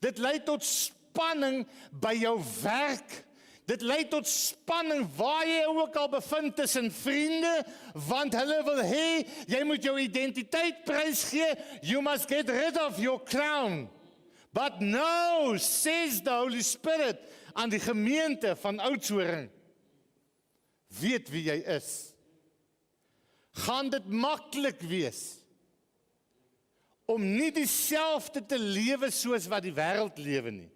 Dit lei tot spanning by jou werk. Dit lei tot spanning waar jy ook al bevind tussen vriende, want hulle wil hê jy moet jou identiteit prysgee. You must get rid of your crown. But no, says the Holy Spirit aan die gemeente van Oudtshoorn. Weet wie jy is. Gaan dit maklik wees om nie dieselfde te lewe soos wat die wêreld lewe nie?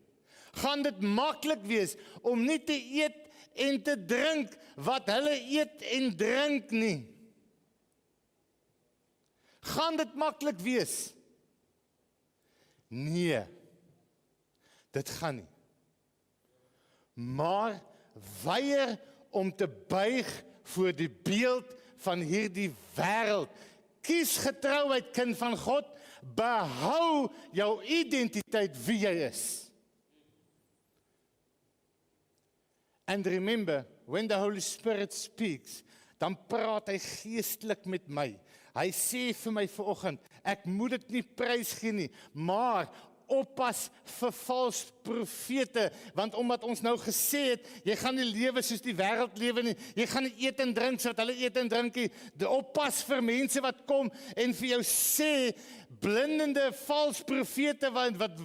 Gaan dit maklik wees om nie te eet en te drink wat hulle eet en drink nie? Gaan dit maklik wees? Nee, dit gaan nie. Maar weier om te buig voor die beeld van hierdie wêreld. Kies getrouheid, kind van God, behou jou identiteit wie jy is. And remember, when the Holy Spirit speaks, dan praat hy geestelik met my. Hy sê vir my vanoggend, ek moet dit nie prys gee nie, maar oppas vir vals profete, want omdat ons nou gesê het, jy gaan nie lewe soos die wêreld lewe nie, jy gaan nie eet en drink soos hulle eet en drink nie, oppas vir mense wat kom en vir jou sê, blindende vals profete, wat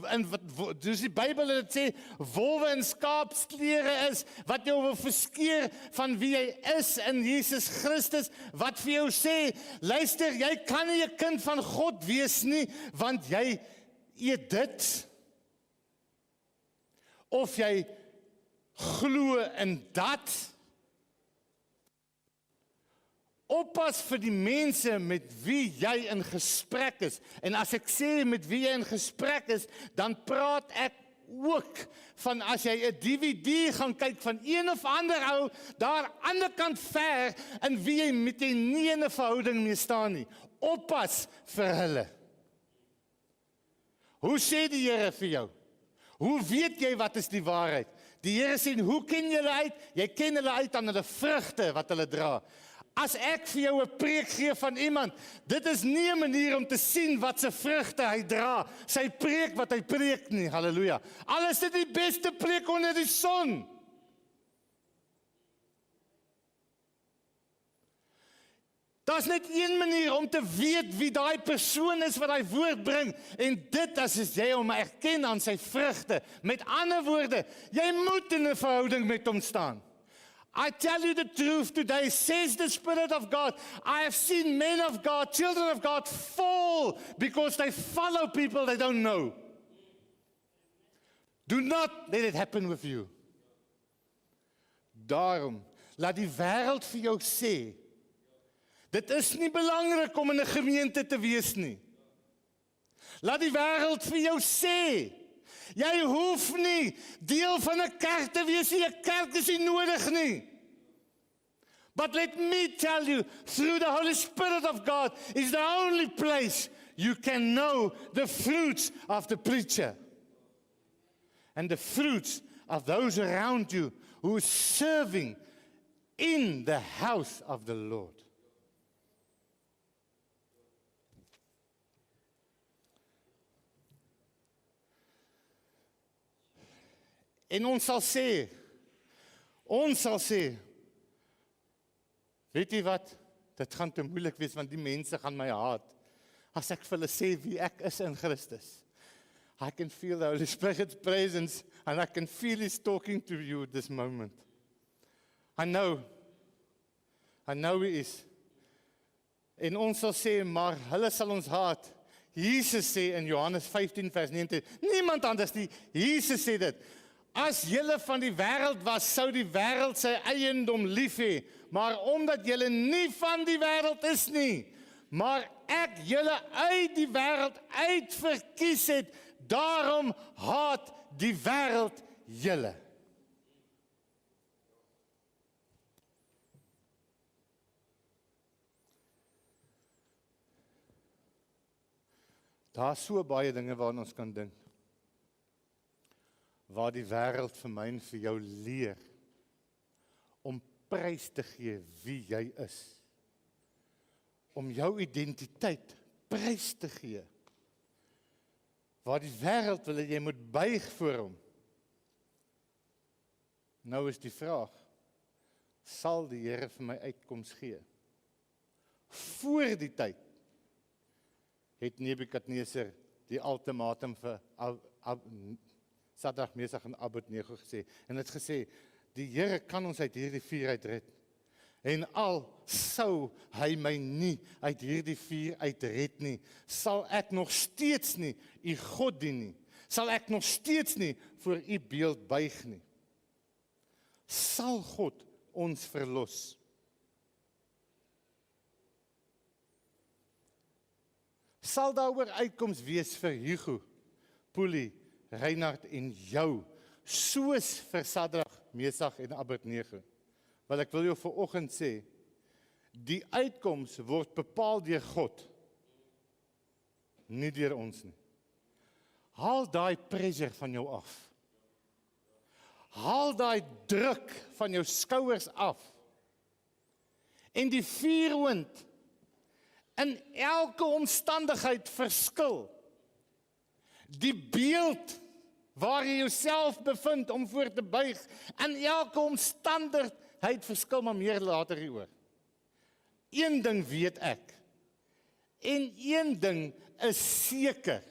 soos die Bybel dit sê, wolwe in skaapsklere is, wat jou wil verskeer van wie jy is in Jesus Christus, wat vir jou sê, luister, jy kan nie 'n kind van God wees nie, want jy eet dit, of jy glo in dat. Oppas vir die mense met wie jy in gesprek is. En as ek sê met wie jy in gesprek is, dan praat ek ook van as jy 'n DVD gaan kyk van een of ander ou, daar aan die kant ver, in wie jy met jy nie in 'n verhouding mee staan nie. Oppas vir hulle. Hoe sê die Here vir jou? Hoe weet jy wat is die waarheid? Die Here sê, hoe ken jy hulle uit? Jy ken hulle uit aan hulle vrugte wat hulle dra. As ek vir jou 'n preek gee van iemand, dit is nie 'n manier om te sien wat se vrugte hy dra, sy preek wat hy preek nie, halleluja. Al is dit die beste preek onder die son. Daar's net een manier om te weet wie daai persoon is wat hy woord bring, en dit as jy hom erken aan sy vrugte. Met ander woorde, jy moet in 'n verhouding met hom staan. I tell you the truth today, says the Spirit of God. I have seen men of God, children of God fall because they follow people they don't know. Do not let it happen with you. Daarom, laat die wêreld vir jou sê, dit is nie belangrik om in 'n gemeente te wees nie. Laat die wêreld vir jou sê, jy hoef nie deel van 'n kerk te wees nie, 'n kerk is nie nodig nie. But let me tell you, through the Holy Spirit of God is the only place you can know the fruits of the preacher. And the fruits of those around you who are serving in the house of the Lord. En ons sal sê, weet jy wat, dit gaan te moeilik wees, want die mense gaan my haat, as ek vir hulle sê wie ek is in Christus. I can feel the Holy Spirit's presence, and I can feel He's talking to you at this moment. I know He is. En ons sal sê, maar hulle sal ons haat. Jesus sê in Johannes 15 vers 19, niemand anders nie, Jesus sê dit, as julle van die wêreld was, sou die wêreld sy eiendom lief hê, maar omdat julle nie van die wêreld is nie, maar ek julle uit die wêreld uit verkies het, daarom haat die wêreld julle. Daar is so baie dinge waaraan ons kan dink, waar die wêreld vir my en vir jou leer om prys te gee wie jy is. Om jou identiteit prys te gee. Waar die wêreld wil jy moet buig voor hom. Nou is die vraag, sal die Here vir my uitkoms gee? Voor die tyd het Nebukadneser die ultimatum vir Sadrag, Mesach en Abednego gesê, en het gesê, die Here kan ons uit hierdie vuur uitred, en al sou hy my nie uit hierdie vuur uitred nie, sal ek nog steeds nie u God dien nie, sal ek nog steeds nie voor u beeld buig nie. Sal God ons verlos? Sal daar ooreenkoms wees vir Hugo, Puli, Reinhard en jou, soos vir Sadrag, Mesach en Abednego? Wel, ek wil jou vanoggend sê, die uitkoms word bepaal deur God, nie deur ons nie. Haal daai pressure van jou af. Haal daai druk van jou skouers af. En die vuurwind in elke omstandigheid verskil. Die beeld waar jy jouself bevind om voor te buig, in elke omstandigheid verskil, maar meer later hieroor. Een ding weet ek, en een ding is seker.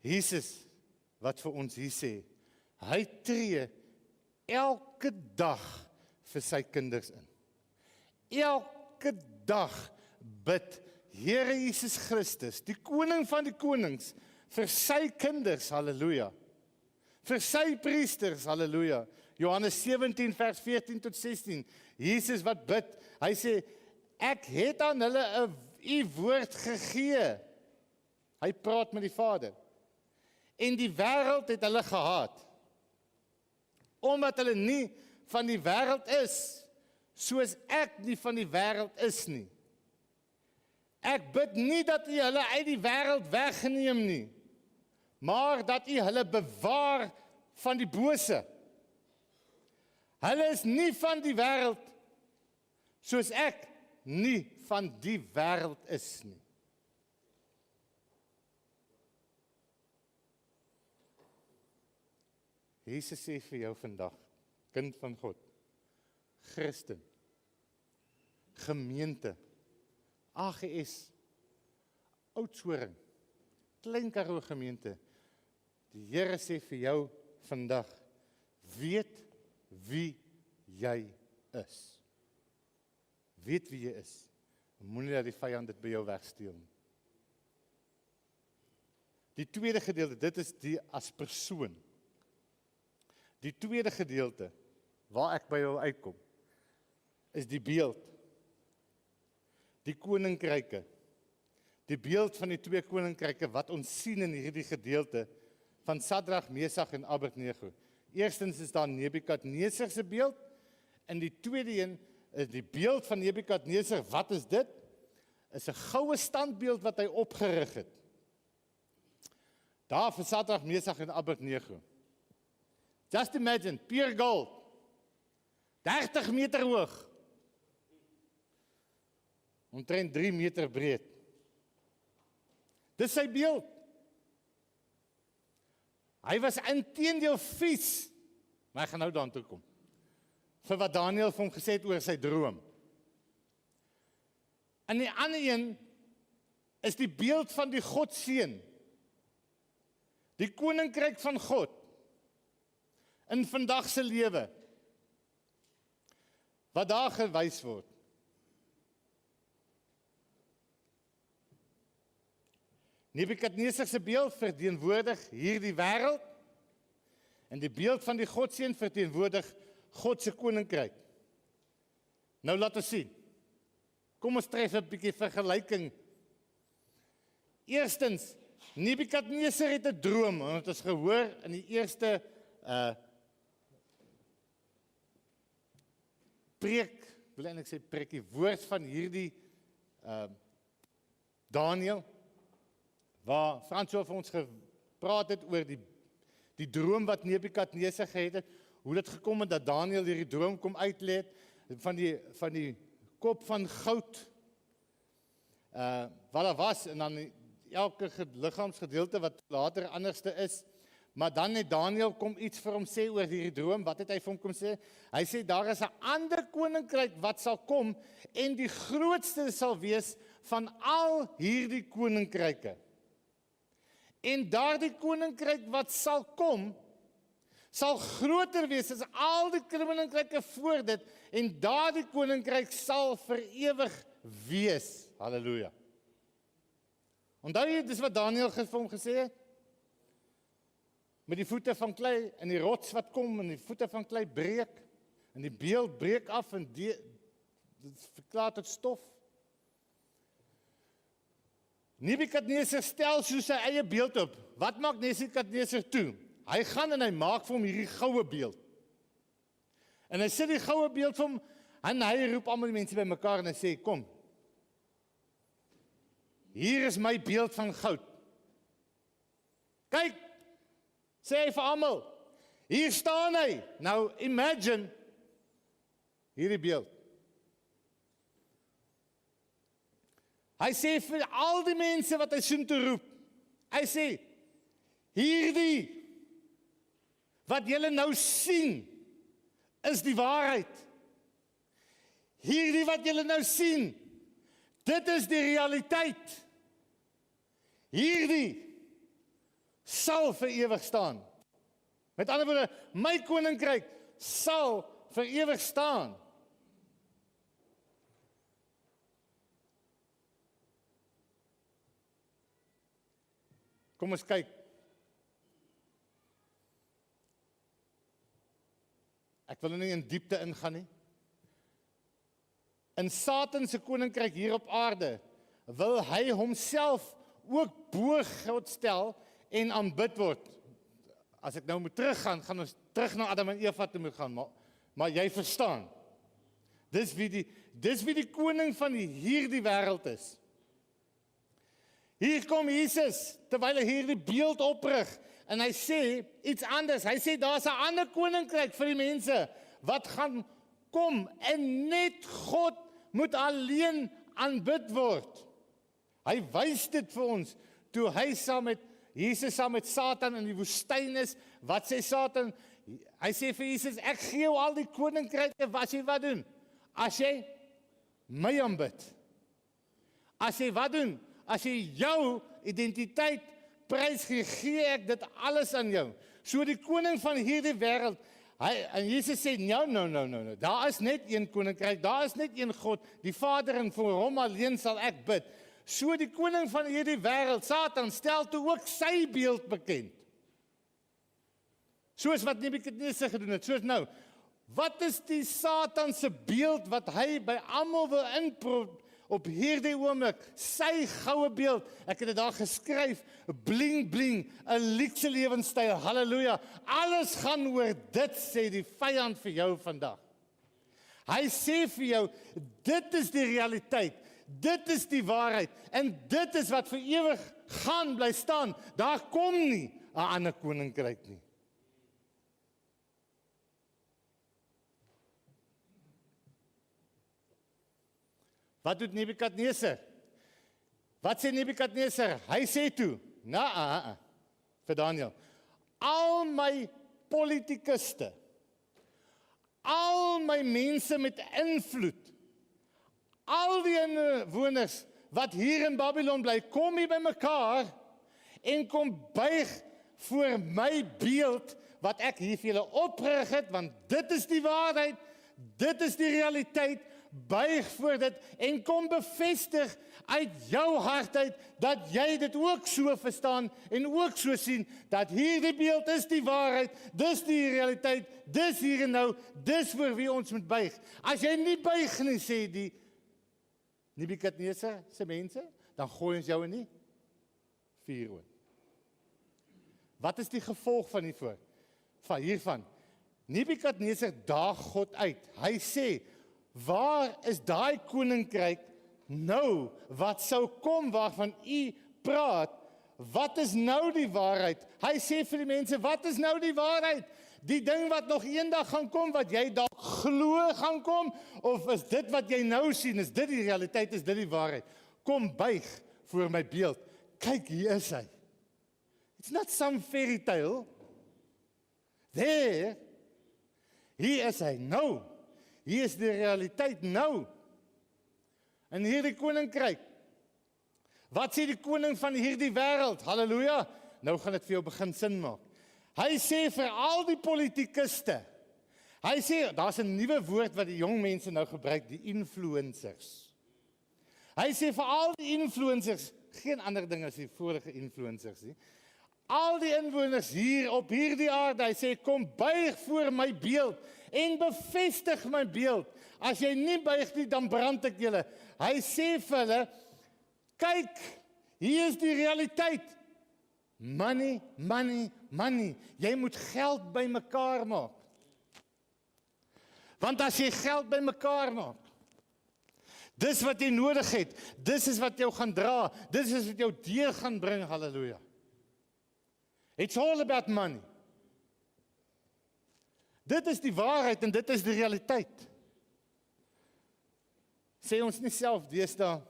Jesus, wat vir ons hier sê, hy tree elke dag vir sy kinders in. Elke dag bid Here Jesus Christus, die koning van die konings, vir sy kinders, halleluja. Vir sy priesters, halleluja. Johannes 17 vers 14 tot 16. Jesus wat bid, hy sê, ek het aan hulle u woord gegee. Hy praat met die Vader. En die wêreld het hulle gehaat, omdat hulle nie van die wêreld is, soos ek nie van die wêreld is nie. Ek bid nie dat u hulle uit die wêreld weggeneem nie, maar dat u hulle bewaar van die bose. Hulle is nie van die wêreld, soos ek nie van die wêreld is nie. Jesus sê vir jou vandag, kind van God, Christen, gemeente, AGS, Oudtshoorn, Klein Karoo gemeente, die Here sê vir jou vandag, weet wie jy is. Weet wie jy is. Moenie dat die vyand dit by jou wegsteel nie. Die tweede gedeelte, dit is die as persoon. Die tweede gedeelte, waar ek by jou uitkom, is die beeld. Die koninkryke. Die beeld van die twee koninkryke wat ons sien in hierdie gedeelte van Sadrag, Mesach en Abednego. Eerstens is daar Nebukadneser se beeld, en die tweede een is die beeld van Nebukadneser. Wat is dit? Is 'n goue standbeeld wat hy opgerig het. Daar vir Sadrag, Mesach en Abednego. Just imagine, pure gold, 30 meter hoog, omtrent 3 meter breed. Dis sy beeld. Hy was inteendeel vies, maar ek gaan nou daartoe kom, vir wat Daniël vir hom gesê het oor sy droom. En die ander een is die beeld van die Godseun, die koninkryk van God, in vandag se lewe, wat daar gewys word. Nebukadneser se beeld verteenwoordig hierdie wêreld, en die beeld van die Godseun verteenwoordig God se koninkryk. Nou laat ons sien. Kom ons tref 'n bietjie vergelyking. Eerstens, Nebukadneser het 'n droom, en het ons gehoor in die eerste preek, wil eintlik sê preekie, woord van hierdie Daniël, waar Fransjo vir ons gepraat het oor die droom wat Nebukadneser gehad het, hoe dit gekom het dat Daniël hierdie droom kom uitlê het, van die kop van goud, wat daar was, en dan elke liggaamsgedeelte wat later anderste is, maar dan het Daniël kom iets vir hom sê oor hierdie droom. Wat het hy vir hom kom sê? Hy sê, daar is 'n ander koninkryk wat sal kom, en die grootste sal wees van al hierdie koninkryke. En daardie koninkryk wat sal kom, sal groter wees as al die koninkryke voor dit, en daardie koninkryk sal vir ewig wees. Halleluja. Onthou jy, dis wat Daniël vir hom gesê het? Met die voete van klei, en die rots wat kom, en die voete van klei breek, en die beeld breek af, en dit verklaar tot stof. Nebukadneser stel so sy eie beeld op. Wat maak Nebukadneser toe? Hy gaan en hy maak vir hom hierdie goue beeld. En hy sit die goue beeld vir hom, en hy roep almal die mense by mekaar en hy sê, kom, hier is my beeld van goud. Kyk, sê hy vir almal, hier staan hy. Nou, imagine, hierdie beeld. Hy sê vir al die mense wat hy soontoe roep, hy sê, hierdie, wat julle nou sien, is die waarheid. Hierdie wat julle nou sien, dit is die realiteit. Hierdie sal vir ewig staan. Met ander woorde, my koninkryk sal vir ewig staan. Kom ons kyk. Ek wil nie in diepte ingaan nie. In Satan se koninkryk hier op aarde wil hy homself ook bo God stel en aanbid word. As ek nou moet teruggaan, gaan ons terug na Adam en Eva toe moet gaan, maar jy verstaan. Dis wie die koning van hierdie wêreld is. Hier kom Jesus, terwyl hy hierdie beeld oprig, en hy sê iets anders. Hy sê, daar's 'n ander koninkryk vir die mense, wat gaan kom, en net God moet alleen aanbid word. Hy wys dit vir ons, toe hy Jesus saam met Satan in die woestyn is. Wat sê Satan? Hy sê vir Jesus, ek gee jou al die koninkryke, as jy wat doen? As jy my aanbid. As jy wat doen? As jy jou identiteit prys gee ek dit alles aan jou. So die koning van hierdie wêreld, en Jesus sê, no, daar is net een koninkryk, daar is net een God, die Vader, en vir hom alleen sal ek bid. So die koning van hierdie wêreld, Satan, stel toe ook sy beeld bekend. Soos wat Nebukadneser gedoen het, soos nou, wat is die Satan se beeld wat hy by almal wil inprop op hierdie oomblik, sy goue beeld, ek het dit daar geskryf, bling bling, 'n luukse lewenstyl, halleluja, alles gaan oor dit, sê die vyand vir jou vandag. Hy sê vir jou, dit is die realiteit, dit is die waarheid, en dit is wat vir ewig gaan bly staan, daar kom nie 'n ander koninkryk nie. Wat doet Nebukadneser? Wat sê Nebukadneser? Hy sê toe, vir Daniël, al my politikuste, al my mense met invloed, al die inwoners wat hier in Babylon bly, kom hier by mekaar en kom buig voor my beeld wat ek hier vir julle opgerig het, want dit is die waarheid, dit is die realiteit, buig voor dit en kom bevestig uit jou hart uit dat jy dit ook so verstaan en ook so sien dat hierdie beeld is die waarheid, dis die realiteit, dis hier en nou, dis voor wie ons moet buig. As jy nie buig nie, sê die Nebukadneser se mense, dan gooi ons jou in die vuur. Wat is die gevolg van hiervan? Nebukadneser daag God uit. Hy sê, waar is daai koninkryk nou wat sou kom waarvan u praat? Wat is nou die waarheid? Hy sê vir die mense, wat is nou die waarheid? Die ding wat nog eendag gaan kom, wat jy dalk glo gaan kom, of is dit wat jy nou sien, is dit die realiteit, is dit die waarheid? Kom buig voor my beeld. Kyk, hier is hy. It's not some fairy tale. There, hier is hy nou. Hier is die realiteit nou. En hierdie koninkryk. Wat sê die koning van hierdie wêreld? Halleluja. Nou gaan dit vir jou begin sin maak. Hy sê vir al die politikuste. Hy sê, daar's 'n nuwe woord wat die jong mense nou gebruik, die influencers. Hy sê vir al die influencers, Geen ander ding as die vorige influencers nie. Al die inwoners hier op hierdie aarde, hy sê, kom buig voor my beeld en bevestig my beeld. As jy nie buig nie, dan brand ek julle. Hy sê vir hulle, kyk, hier is die realiteit. Money, money, money. Jy moet geld bymekaar maak. Want as jy geld bymekaar maak, dis wat jy nodig het, dis is wat jou gaan dra, dis is wat jou deur gaan bring, halleluja. It's all about money. Dit is die waarheid en dit is die realiteit. Sê ons nie self deesdae,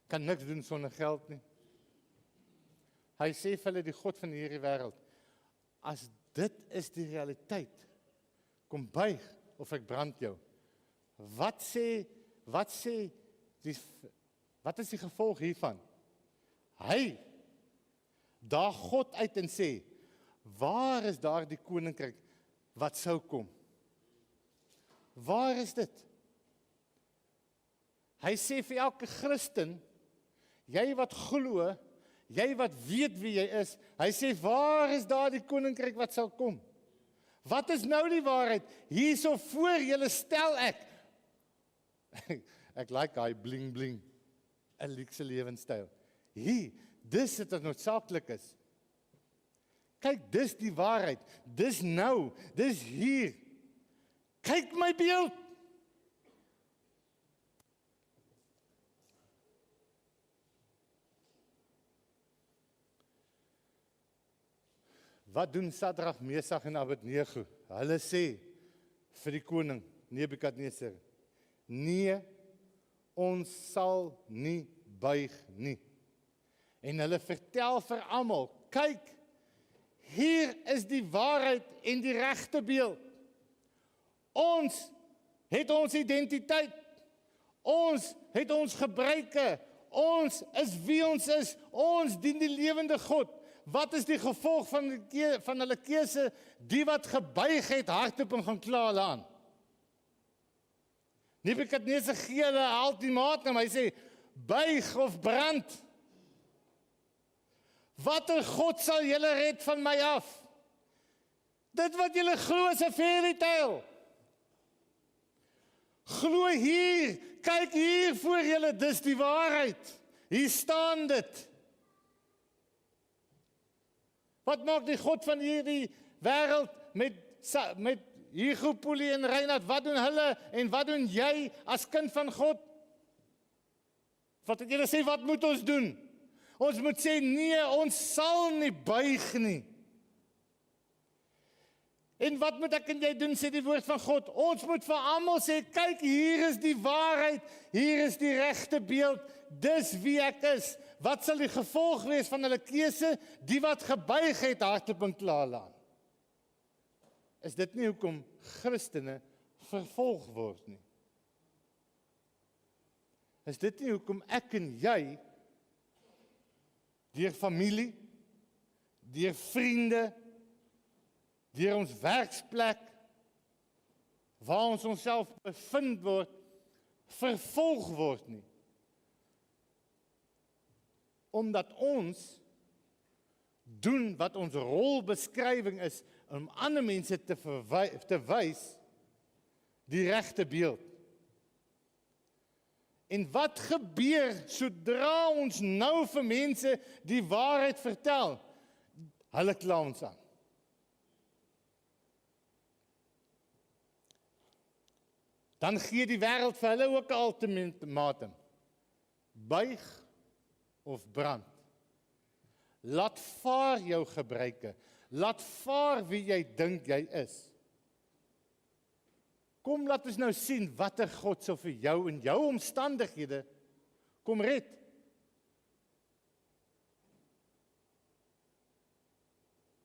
kan niks doen sonder geld nie. Hy sê vir hulle die God van hierdie wêreld, as dit is die realiteit, kom buig of ek brand jou. Wat is die gevolg hiervan? Hy daag God uit en sê, waar is daar die koninkryk wat sou kom? Waar is dit? Hy sê vir elke Christen, jy wat glo, jy wat weet wie jy is, hy sê, waar is daar die koninkryk wat sal kom? Wat is nou die waarheid? Hierso voor julle stel ek. Ek like hy bling bling, 'n luukse lewenstyl. Hier, dis wat noodsaaklik is. Kyk, dis die waarheid, dis nou, dis hier. Kyk my beeld. Wat doen Sadrag, Mesach en Abednego? Hulle sê vir die koning Nebukadnesar, nee, ons sal nie buig nie. En hulle vertel vir almal, kyk, hier is die waarheid en die regte beeld. Ons het ons identiteit, ons het ons gebruike, ons is wie ons is, ons dien die lewende God. Wat is die gevolg van hulle keuse? Die wat gebuig het, hardop en gaan kla hulle aan. Nebukadnesar gee hulle 'n ultimatum, hy sê, buig of brand. Watter God sal julle red van my af? Dit wat julle glo is 'n fairy tale. Glo hier, kyk hier voor julle, dis die waarheid. Hier staan dit. Wat maak die God van hierdie wêreld met Hugo, Poli en Reinhard? Wat doen hulle en wat doen jy as kind van God? Wat het julle sê, wat moet ons doen? Ons moet sê, nee, ons sal nie buig nie. En wat moet ek en jy doen, sê die woord van God? Ons moet vir almal sê, kyk, hier is die waarheid, hier is die regte beeld, dis wie ek is. Wat sal die gevolg wees van hulle keuse? Die wat gebuig het, hardop en kla hulle aan. Is dit nie hoekom Christene vervolg word nie? Is dit nie hoekom ek en jy deur familie, deur vriende, deur ons werksplek, waar ons onsself bevind word, vervolg word nie? Omdat ons doen wat ons rolbeskrywing is, om ander mense te wys die regte beeld. En wat gebeur sodra ons nou vir mense die waarheid vertel? Hulle kla ons aan. Dan gee die wêreld vir hulle ook 'n ultimatum. Buig of brand. Laat vaar jou gebruike. Laat vaar wie jy dink jy is. Kom, laat ons nou sien watter God sal vir jou en jou omstandighede kom red.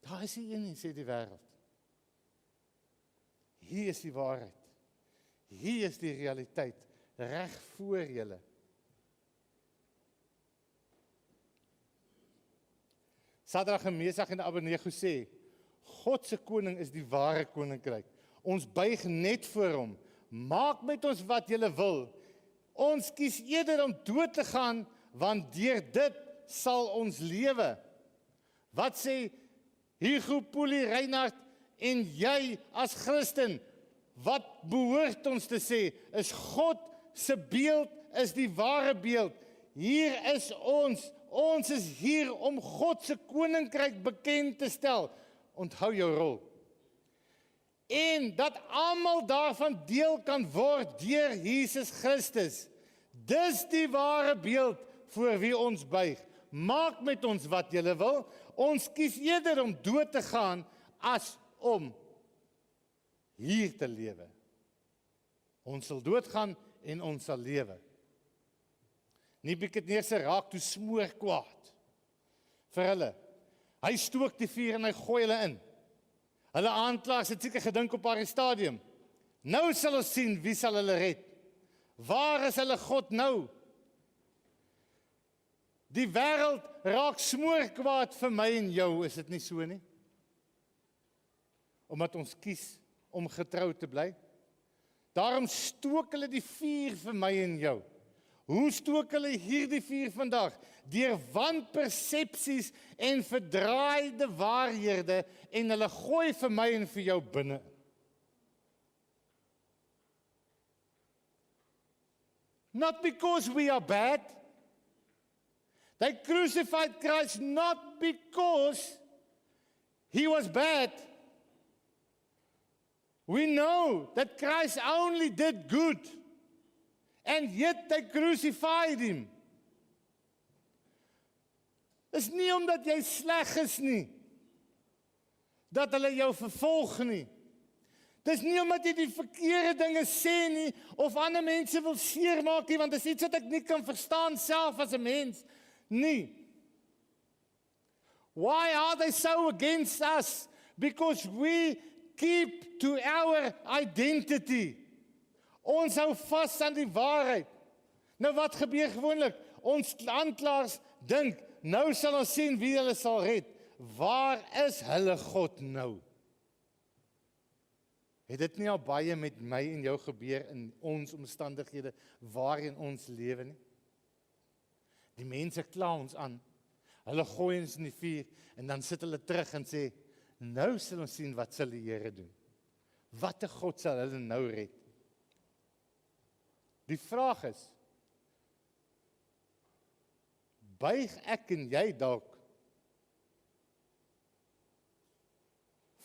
Daar is die een, sê die wêreld. Hier is die waarheid. Hier is die realiteit, reg voor julle. Sadrag, Mesach en Abednego sê, God se koning is die ware koninkryk. Ons buig net voor hom. Maak met ons wat julle wil. Ons kies eerder om dood te gaan, want deur dit sal ons lewe. Wat sê Hugo Poli Reinhardt en jy as Christen? Wat behoort ons te sê? Is God se beeld is die ware beeld. Hier is ons. Ons is hier om God se koninkryk bekend te stel. Onthou jou rol. En dat almal daarvan deel kan word deur Jesus Christus. Dis die ware beeld voor wie ons buig. Maak met ons wat julle wil. Ons kies eerder om dood te gaan as om hier te lewe. Ons sal doodgaan en ons sal lewe. Nebukadneser raak toe smoor kwaad vir hulle. Hy stook die vuur en hy gooi hulle in. Hulle aanklaers het seker gedink op haar stadium. Nou sal ons sien wie sal hulle red. Waar is hulle God nou? Die wêreld raak smoor kwaad vir my en jou, is dit nie so nie? Omdat ons kies om getrou te bly. Daarom stook hulle die vuur vir my en jou. Hoe stook hulle hierdie vuur vandag? Deur wanpersepsies en verdraaide waarhede en hulle gooi vir my en vir jou binne. Not because we are bad. They crucified Christ not because he was bad. We know that Christ only did good, and yet they crucified him. Dis nie omdat jy sleg is nie, dat hulle jou vervolg nie. Dis nie omdat jy die verkeerde dinge sê nie, of ander mense wil seermaak nie, want dis iets wat ek nie kan verstaan self as 'n mens nie. Why are they so against us? Because we keep to our identity. Ons hou vas aan die waarheid. Nou wat gebeur gewoonlik? Ons aanklaers dink, nou sal ons sien wie hulle sal red. Waar is hulle God nou? Het dit nie al baie met my en jou gebeur in ons omstandighede waarin ons lewe nie? Die mense kla ons aan. Hulle gooi ons in die vuur en dan sit hulle terug en sê, nou sal ons sien wat sal die Here doen. Watter God sal hulle nou red? Die vraag is, buig ek en jy dalk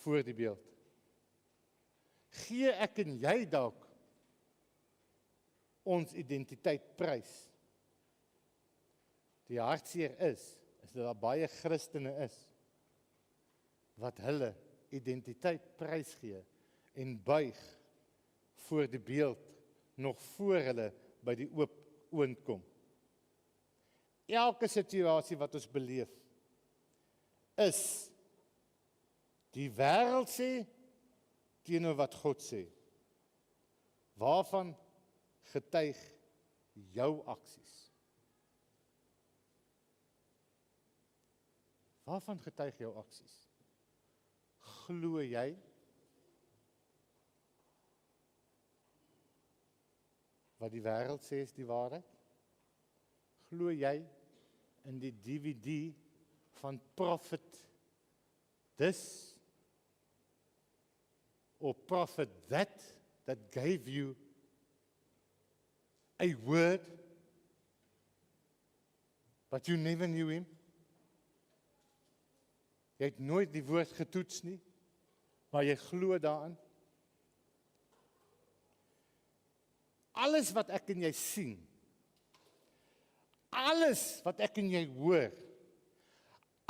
voor die beeld? Gee ek en jy dalk ons identiteit prys? Die hartseer is dat daar baie Christene is, wat hulle identiteit prysgee en buig voor die beeld, nog voor hulle by die oop oond kom. Elke situasie wat ons beleef, is die wêreld sê teenoor wat God sê. Waarvan getuig jou aksies? Waarvan getuig jou aksies? Glo jy wat die wêreld sê is die waarheid? Glo jy in die DVD van Prophet this or Prophet that gave you a word but you never knew him? Jy het nooit die woord getoets nie, maar jy glo daarin. Alles wat ek en jy sien, alles wat ek en jy hoor,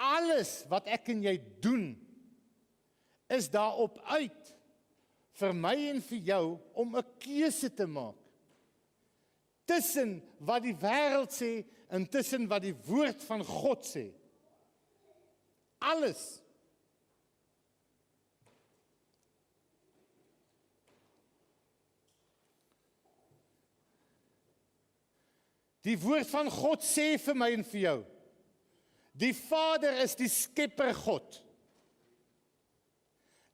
alles wat ek en jy doen, is daarop uit vir my en vir jou om 'n keuse te maak. Tussen wat die wêreld sê en tussen wat die woord van God sê. Alles. Die woord van God sê vir my en vir jou, die Vader is die skepper God.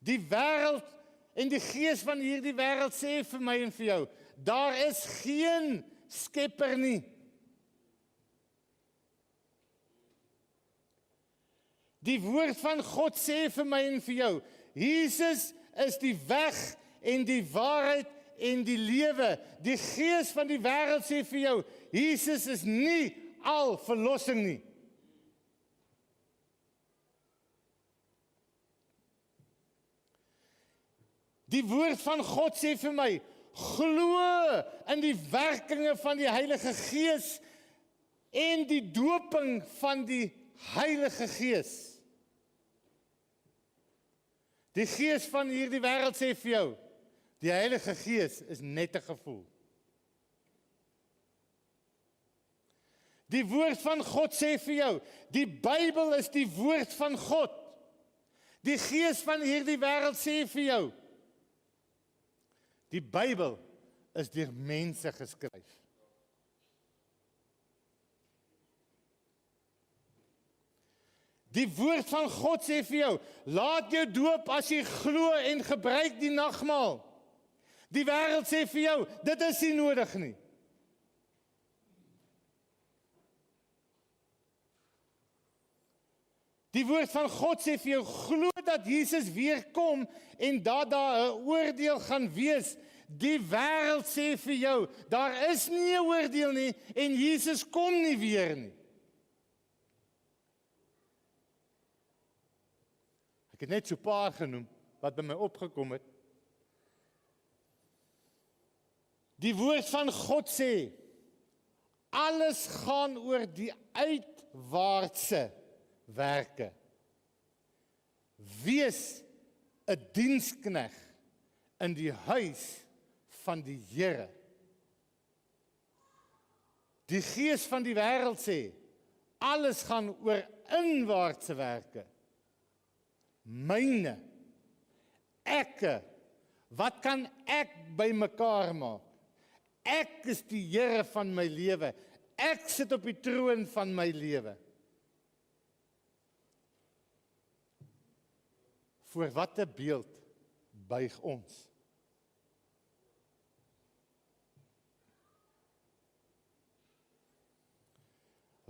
Die wêreld en die gees van hierdie wêreld sê vir my en vir jou, daar is geen skepper nie. Die woord van God sê vir my en vir jou, Jesus is die weg en die waarheid en die lewe. Die gees van die wêreld sê vir jou, Jesus is nie al verlossing nie. Die woord van God sê vir my, glo in die werkinge van die Heilige Gees en die doping van die Heilige Gees. Die gees van hierdie wêreld sê vir jou, die Heilige Gees is net 'n gevoel. Die woord van God sê vir jou, die Bybel is die woord van God. Die gees van hierdie wêreld sê vir jou, die Bybel is deur mense geskryf. Die woord van God sê vir jou, laat jou doop as jy glo en gebruik die nagmaal. Die wêreld sê vir jou, dit is nie nodig nie. Die woord van God sê vir jou, glo dat Jesus weer kom en dat daar 'n oordeel gaan wees. Die wêreld sê vir jou, daar is nie 'n oordeel nie en Jesus kom nie weer nie. Ek het net so 'n paar genoem wat by my opgekom het. Die woord van God sê, alles gaan oor die uitwaartse werke. Wees 'n dienskneg in die huis van die Here. Die gees van die wêreld sê, alles gaan oor inwaartse werke. Myne, ekke, wat kan ek bymekaar maak? Ek is die Here van my lewe. Ek sit op die troon van my lewe. Voor watter beeld buig ons?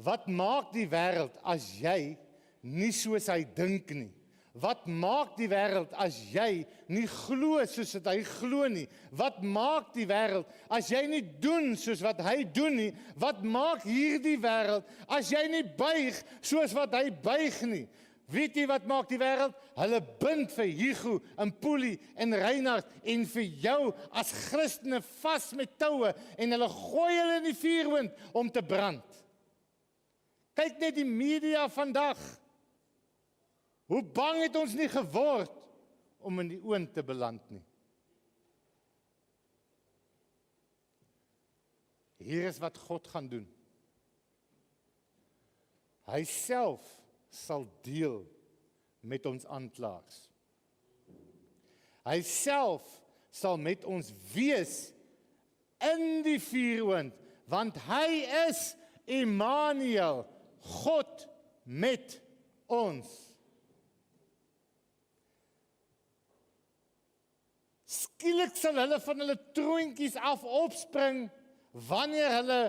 Wat maak die wêreld as jy nie soos hy dink nie? Wat maak die wêreld as jy nie glo soos wat hy glo nie? Wat maak die wêreld as jy nie doen soos wat hy doen nie? Wat maak hierdie wêreld as jy nie buig soos wat hy buig nie? Weet jy wat maak die wêreld? Hulle bind vir Hugo en Poelie en Reinhard en vir jou as Christene vas met toue en hulle gooi hulle in die vuurwind om te brand. Kyk net die media vandag. Hoe bang het ons nie geword om in die oond te beland nie. Hier is wat God gaan doen. Hy self sal deel met ons aanklaers. Hy self sal met ons wees in die vuurwind, want hy is Immanuel, God met ons. Skielik sal hulle van hulle troontjies af opspring, wanneer hulle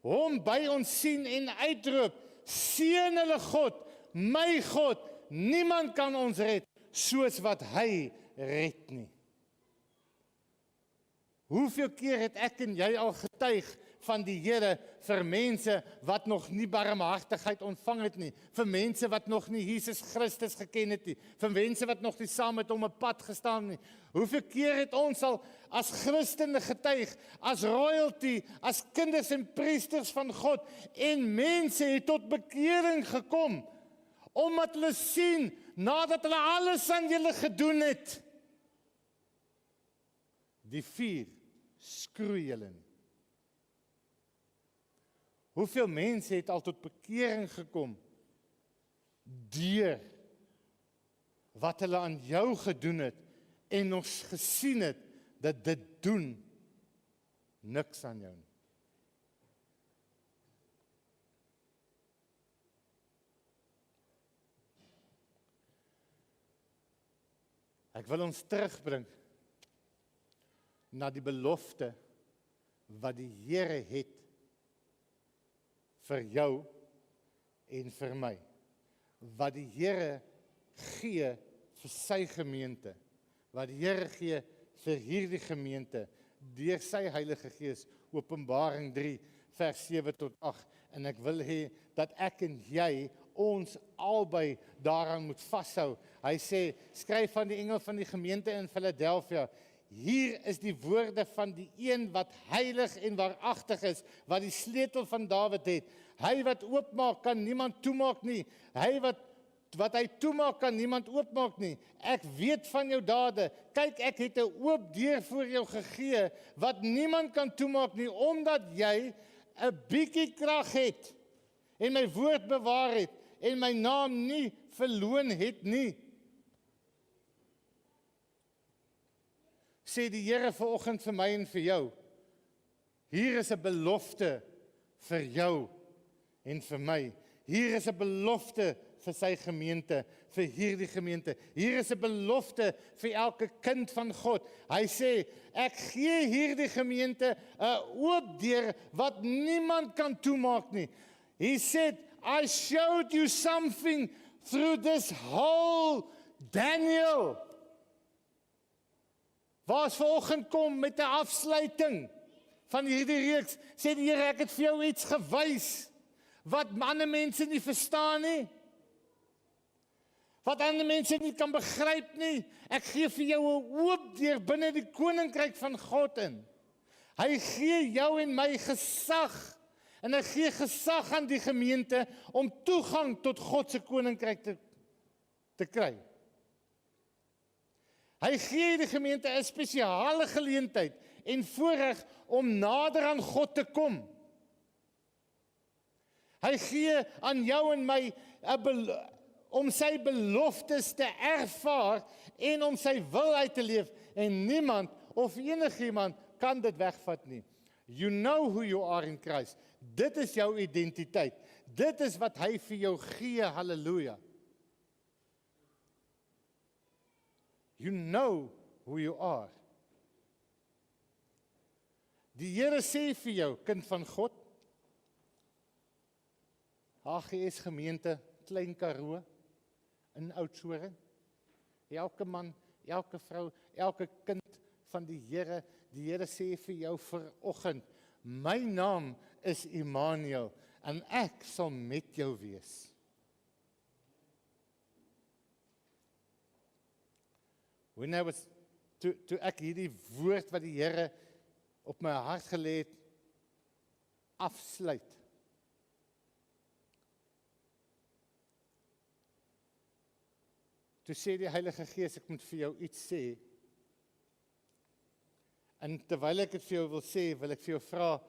hom by ons sien en uitroep, seën hulle God, my God, niemand kan ons red, soos wat hy red nie. Hoeveel keer het ek en jy al getuig van die Here vir mense wat nog nie barmhartigheid ontvang het nie, vir mense wat nog nie Jesus Christus geken het nie, vir mense wat nog nie saam met hom 'n pad gestaan nie. Hoeveel keer het ons al as Christene getuig, as royalty, as kinders en priesters van God, en mense het tot bekering gekom, omdat hulle sien, nadat hulle alles aan julle gedoen het, die vuur skroei julle nie. Hoeveel mense het al tot bekering gekom deur wat hulle aan jou gedoen het en ons gesien het dat dit doen niks aan jou nie. Ek wil ons terugbring na die belofte wat die Here het vir jou en vir my. Wat die Here gee vir sy gemeente. Wat die Here gee vir hierdie gemeente deur sy Heilige Gees. Openbaring 3 vers 7 tot 8. En ek wil hê dat ek en jy ons albei daaraan moet vashou. Hy sê, skryf aan die engel van die gemeente in Philadelphia, hier is die woorde van die een wat heilig en waaragtig is, wat die sleutel van Dawid het. Hy wat oopmaak, kan niemand toemaak nie. Hy wat hy toemaak, kan niemand oopmaak nie. Ek weet van jou dade. Kyk, ek het 'n oop deur voor jou gegee, wat niemand kan toemaak nie, omdat jy 'n bietjie krag het, en my woord bewaar het, en my naam nie verloon het nie. Sê die Here vanoggend vir my en vir jou, hier is 'n belofte vir jou en vir my. Hier is 'n belofte vir sy gemeente, vir hierdie gemeente. Hier is 'n belofte vir elke kind van God. Hy sê, ek gee hierdie gemeente 'n oop deur wat niemand kan toemaak nie. He said, I showed you something through this whole Daniel. Waar ons vanoggend kom met 'n afsluiting van hierdie reeks, sê die Here, ek het vir jou iets gewys wat ander mense nie verstaan nie. Wat ander mense nie kan begryp nie. Ek gee vir jou 'n oop deur binne die koninkryk van God in. Hy gee jou en my gesag. En hy gee gesag aan die gemeente om toegang tot God se koninkryk te kry. Hy gee die gemeente 'n spesiale geleentheid en voorreg om nader aan God te kom. Hy gee aan jou en my om sy beloftes te ervaar en om sy wil uit te leef, en niemand of enigiemand kan dit wegvat nie. You know who you are in Christ. Dit is jou identiteit. Dit is wat hy vir jou gee, halleluja. You know who you are. Die Here sê vir jou, kind van God, HGS gemeente, Klein Karoo, in Oudtshoorn, elke man, elke vrou, elke kind van die Here sê vir jou vanoggend, my naam is Immanuel, en ek sal met jou wees. Toe ek hierdie woord wat die Here op my hart gelê het, afsluit, toe sê die Heilige Gees, ek moet vir jou iets sê, en terwyl ek dit vir jou wil sê, wil ek vir jou vra,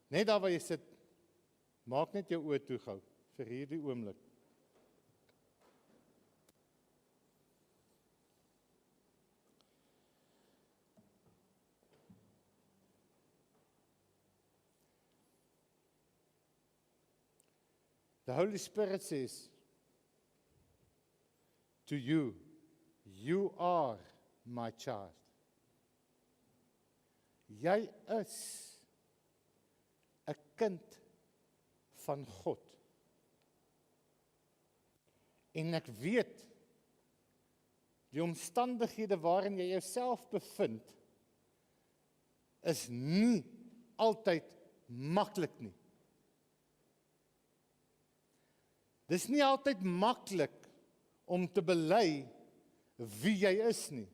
net daar waar jy sit, maak net jou oë toe gou, vir hierdie oomblik. The Holy Spirit says to you, you are my child. Jy is 'n kind van God. En ek weet, die omstandighede waarin jy jouself bevind, is nie altyd maklik nie. Dis nie altyd maklik om te bely wie jy is nie.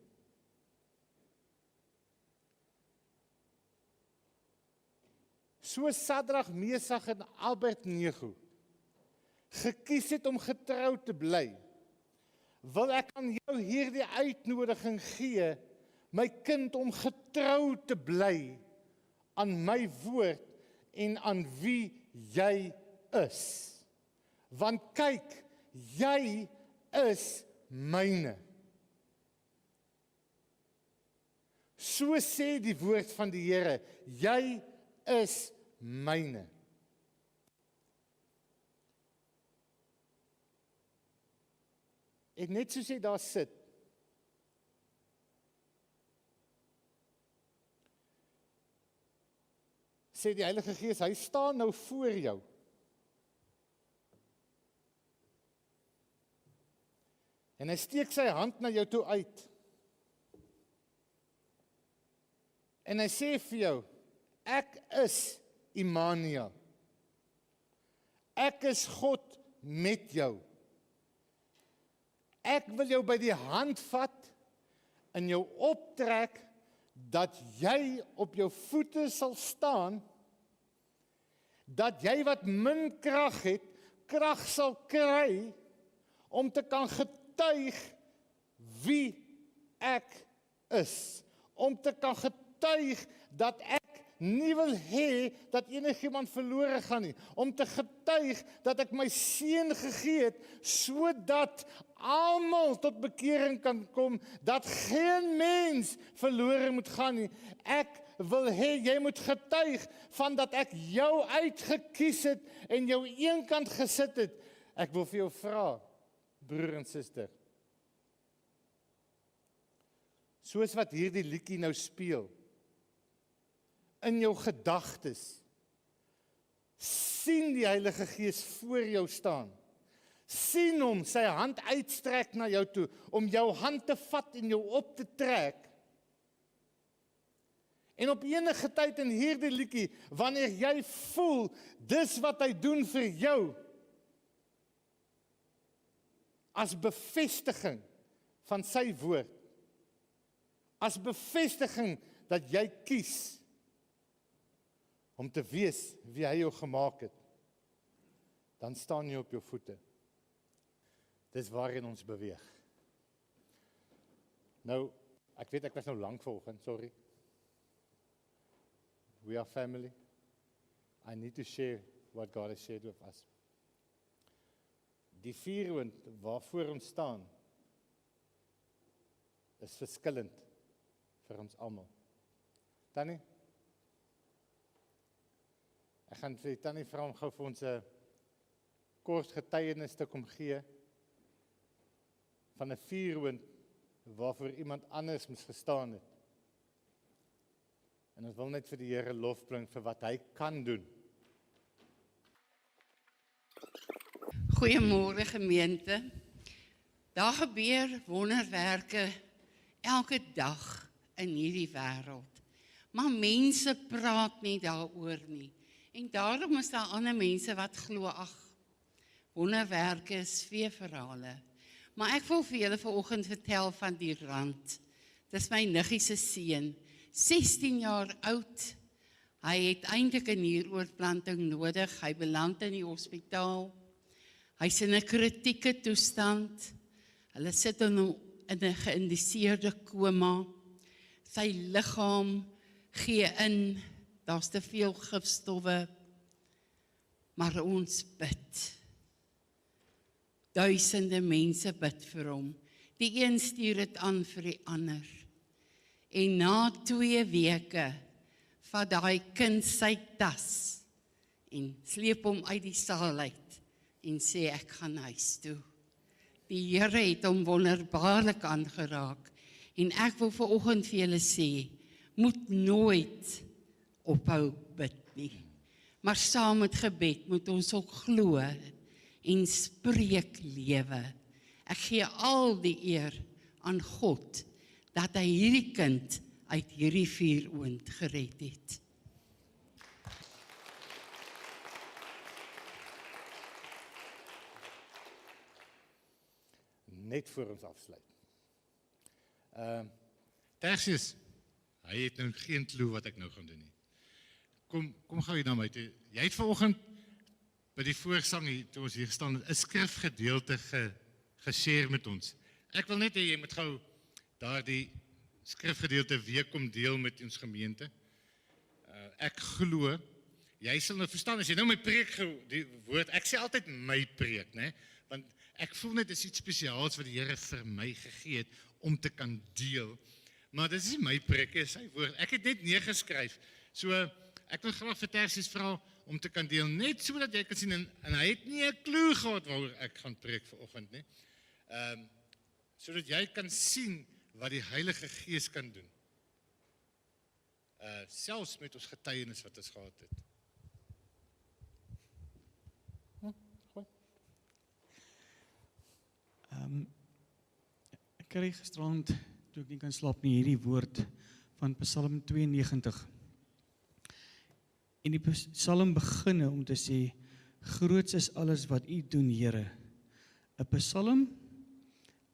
So Sadrag, Mesach en Abednego gekies het om getrou te bly, wil ek aan jou hierdie uitnodiging gee, my kind, om getrou te bly aan my woord en aan wie jy is. Want kyk, jy is myne. So sê die woord van die Here, jy is myne. En net soos jy daar sit, sê die Heilige Gees, hy staan nou voor jou. En hy steek sy hand na jou toe uit. En hy sê vir jou, ek is Immanuel. Ek is God met jou. Ek wil jou by die hand vat en jou optrek dat jy op jou voete sal staan, dat jy wat min krag het, krag sal kry om te kan getuig wie ek is. Om te kan getuig dat ek nie wil hê dat enigiemand verlore gaan nie. Om te getuig dat ek my seun gegee het, sodat almal tot bekering kan kom, dat geen mens verlore moet gaan nie. Ek wil hê jy moet getuig van dat ek jou uitgekies het en jou eenkant gesit het. Ek wil vir jou vra, broer en suster, soos wat hierdie liedjie nou speel, in jou gedagtes, sien die Heilige Gees voor jou staan, sien hom sy hand uitstrek na jou toe, om jou hand te vat en jou op te trek. En op enige tyd in hierdie liedjie, wanneer jy voel, dis wat hy doen vir jou, as bevestiging van sy woord, as bevestiging dat jy kies om te wees wie hy jou gemaak het, dan staan jy op jou voete. Dis waarin ons beweeg. Nou, ek weet ek was nou lank vanoggend, sorry. We are family. I need to share what God has shared with us. Die vuurwind waarvoor ons staan, is verskillend vir ons almal. Tannie? Ek gaan vir Tannie vra om gou vir ons 'n kort getuienis te kom gee van 'n vuurwind waarvoor iemand anders moes gestaan het. En ons wil net vir die Here lof bring vir wat hy kan doen. Goeiemôre gemeente. Daar gebeur wonderwerke elke dag in hierdie wêreld. Maar mense praat nie daaroor nie. En daarom is daar ander mense wat glo, ag, wonderwerke is veeverhale. Maar ek wil vir julle vanoggend vertel van die Rand. Dis my niggie se seun, 16 jaar oud. Hy het eintlik 'n nieroortplanting nodig. Hy beland in die hospitaal. Hy's in 'n kritieke toestand. Hulle sit hom in 'n geïndiseerde koma. Sy liggaam gee in. Daar's te veel gifstowwe. Maar ons bid. Duisende mense bid vir hom. Die een stuur dit aan vir die ander. En na 2 weke vat daai kind sy tas en sleep hom uit die saal uit en sê ek gaan huis toe. Die Here het hom wonderbaarlik aangeraak en ek wil vanoggend vir julle sê, moet nooit ophou bid nie. Maar saam met gebed moet ons ook glo en spreek lewe. Ek gee al die eer aan God dat hy hierdie kind uit hierdie vuuroond gered het. Net voor ons afsluit. Tertius, hy het nou geen klou wat ek nou gaan doen nie. Kom gou hier na my toe. Jy het vanoggend by die voorsang hier, toe ons hier staan, 'n skrifgedeelte geshare met ons. Ek wil net hê jy moet gou daardie skrifgedeelte weer kom deel met ons gemeente. Ek glo, jy sal nou verstaan, as jy nou my preek, die woord, ek sê altyd my preek, né? Want ek voel net, dit is iets spesiaals wat die Here vir my gegee het, om te kan deel. Maar dit is nie my preek, dit is sy woord. Ek het net neergeskryf. So, ek wil graag vir Tertius vra om te kan deel, net so dat jy kan sien, en hy het nie 'n klou gehad waaroor ek gaan preek vanoggend nie. Sodat jy kan sien wat die Heilige Gees kan doen. selfs met ons getuienis wat ons gehad het. Ek kry gisterand, toe ek nie kan slaap nie, hierdie woord van Psalm 92. En die Psalm begin om te sê, groots is alles wat U doen, Here. 'n Psalm,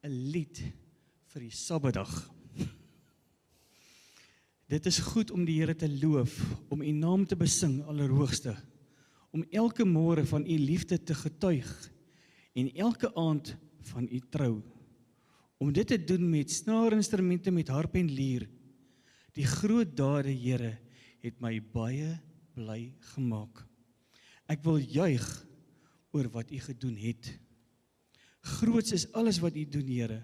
'n lied vir die Sabbatdag. Dit is goed om die Here te loof, om U naam te besing, Allerhoogste, om elke môre van U liefde te getuig, en elke aand van U trou. Om dit te doen met snaarinstrumente, met harp en lier. Die groot dade, Here, het my baie bly gemaak. Ek wil juig oor wat U gedoen het. Groots is alles wat U doen, Here.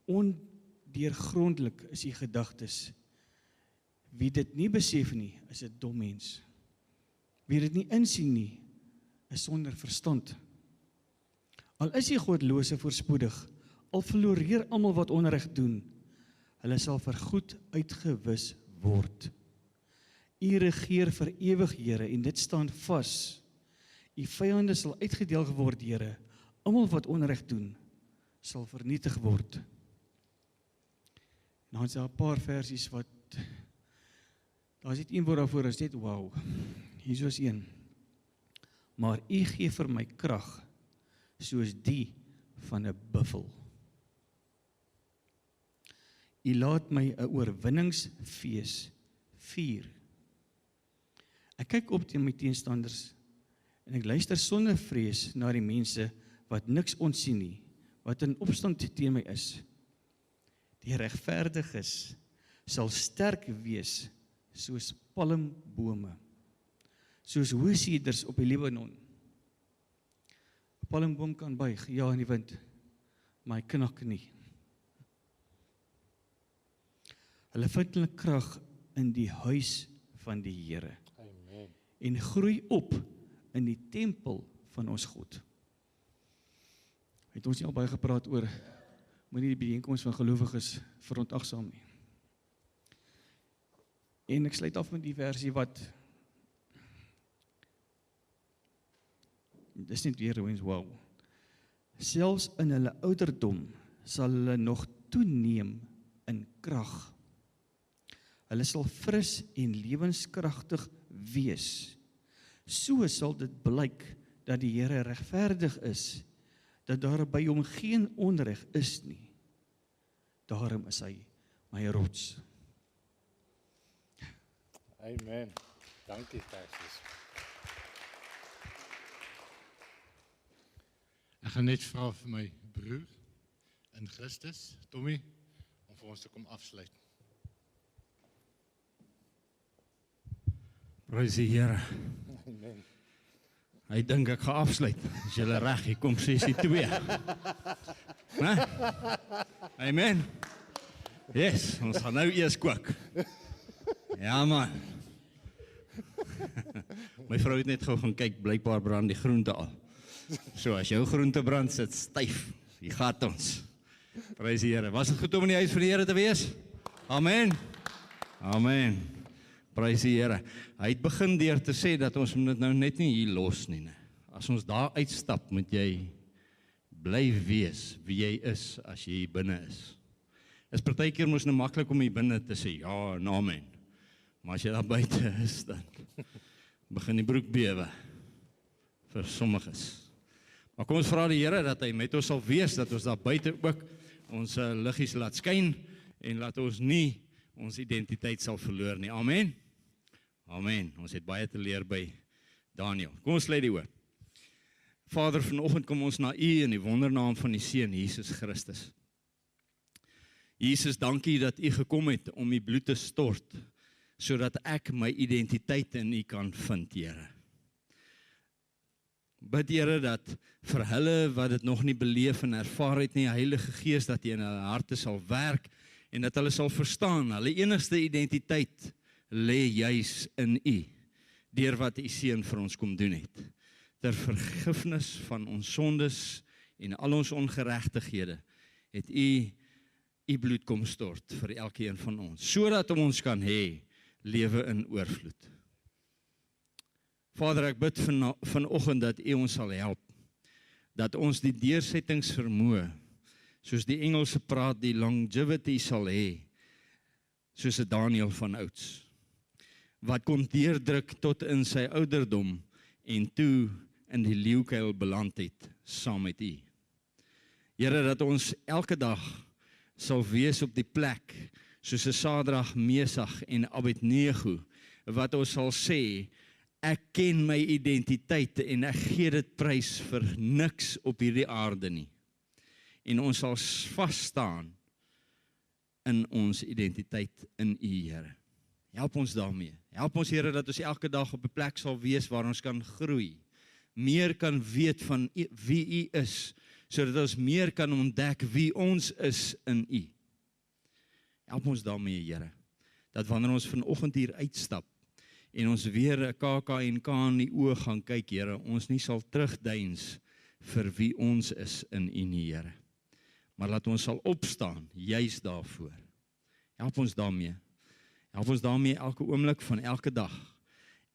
Ondeurgrondelik is U gedagtes. Wie dit nie besef nie, is 'n dom mens. Wie dit nie insien nie, is sonder verstand. Al is die godlose voorspoedig, al floreer almal wat onreg doen, hulle sal vergoed uitgewis word. U regeer vir ewig, Here, en dit staan vas. U vyande sal uitgedeel word, Here. Almal wat onreg doen, sal vernietig word. Nou is daar 'n paar versies wat, daar is net een woord daarvoor, is net wow. Hier is een. Maar U gee vir my krag, soos die van 'n buffel. U laat my 'n oorwinningsfees vier. Ek kyk op teen my teenstanders en ek luister sonder vrees na die mense wat niks ontsien nie, wat in opstand teen my is. Die regverdiges sal sterk wees soos palmbome, soos hoë seders op die Libanon. 'n Palmboom kan buig, ja, in die wind, maar hy knak nie. Hulle vind hulle krag in die huis van die Here. Amen. En groei op in die tempel van ons God. Het ons nie al baie gepraat oor, moenie die bijeenkoms van gelowiges verontagsaam nie. En ek sluit af met die versie wat, dis net weer eens wow. Selfs in hulle ouderdom sal hulle nog toeneem in krag. Hulle sal fris en lewenskragtig wees. So sal dit blyk dat die Here regverdig is, dat daar by hom geen onreg is nie. Daarom is hy my rots. Amen. Dankie, Tersius. Ek gaan net vra vir my broer in Christus, Tommy, om vir ons te kom afsluit. Prys die Here. Amen. Hy dink ek gaan afsluit. As jy reg, hier kom sessie 2. Né? Amen. Yes, ons gaan nou eers kook. Ja man. My vrou het net gou gaan kyk, blykbaar brand die groente al. So as jou groente brand, sit styf. Hier gaat ons. Prys die Here. Was dit goed om in die huis van die Here te wees? Amen. Amen. Prys die Here. Hy het begin deur te sê dat ons moet dit nou net nie hier los nie. As ons daar uitstap, moet jy bly wees wie jy is as jy hier binne is. Is partykeer mos nou maklik om hier binne te sê ja en amen. Maar as jy daar buite is, dan begin die broek bewe vir sommiges. Maar kom ons vra die Here dat hy met ons sal wees, dat ons daar buite ook ons liggies laat skyn en laat ons nie ons identiteit sal verloor nie. Amen. Amen. Ons het baie te leer by Daniel. Kom ons sluit die oë. Vader, vanoggend kom ons na U in die wondernaam van die Seun Jesus Christus. Jesus, dankie dat U gekom het om U bloed te stort, sodat ek my identiteit in U kan vind, Here. Bid, Here, dat vir hulle wat dit nog nie beleef en ervaar het nie, Heilige Gees, dat U in hulle harte sal werk en dat hulle sal verstaan, hulle enigste identiteit lê juis in U, deur wat U Seun vir ons kom doen het. Ter vergifnis van ons sondes en al ons ongeregtighede, het U bloed kom stort vir elkeen van ons, sodat ons kan hê lewe in oorvloed. Vader, ek bid vanoggend dat U ons sal help, dat ons die deursettingsvermoë, soos die Engelse praat, die longevity sal hê, soos 'n Daniël van ouds, wat kon deurdruk tot in sy ouderdom en toe in die leeukuil beland het, saam met U. Here, dat ons elke dag sal wees op die plek, soos 'n Sadrag, Mesach en Abednego, wat ons sal sê, ek ken my identiteit en ek gee dit prys vir niks op hierdie aarde nie. En ons sal vas staan in ons identiteit in U, Here. Help ons daarmee. Help ons, Here, dat ons elke dag op 'n plek sal wees waar ons kan groei, meer kan weet van wie U is, sodat ons meer kan ontdek wie ons is in U. Help ons daarmee, Here, dat wanneer ons vanoggend hier uitstap en ons weer 'n KAK&K in die oë gaan kyk, Here, ons nie sal terugdeins vir wie ons is in U nie, Here. Maar laat ons sal opstaan, juis daarvoor. Help ons daarmee. Help ons daarmee elke oomblik van elke dag.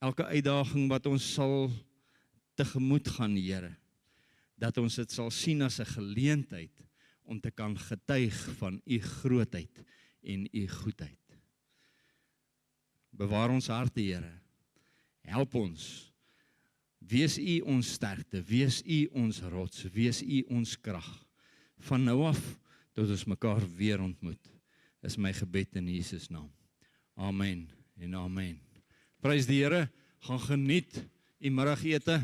Elke uitdaging wat ons sal tegemoet gaan, Here. Dat ons dit sal sien as 'n geleentheid om te kan getuig van U grootheid en U goedheid. Bewaar ons harte, Here. Help ons. Wees U ons sterkte, wees U ons rots, wees U ons krag. Van nou af tot ons mekaar weer ontmoet, is my gebed in Jesus naam. Amen en amen. Prys die Here, gaan geniet U middagete.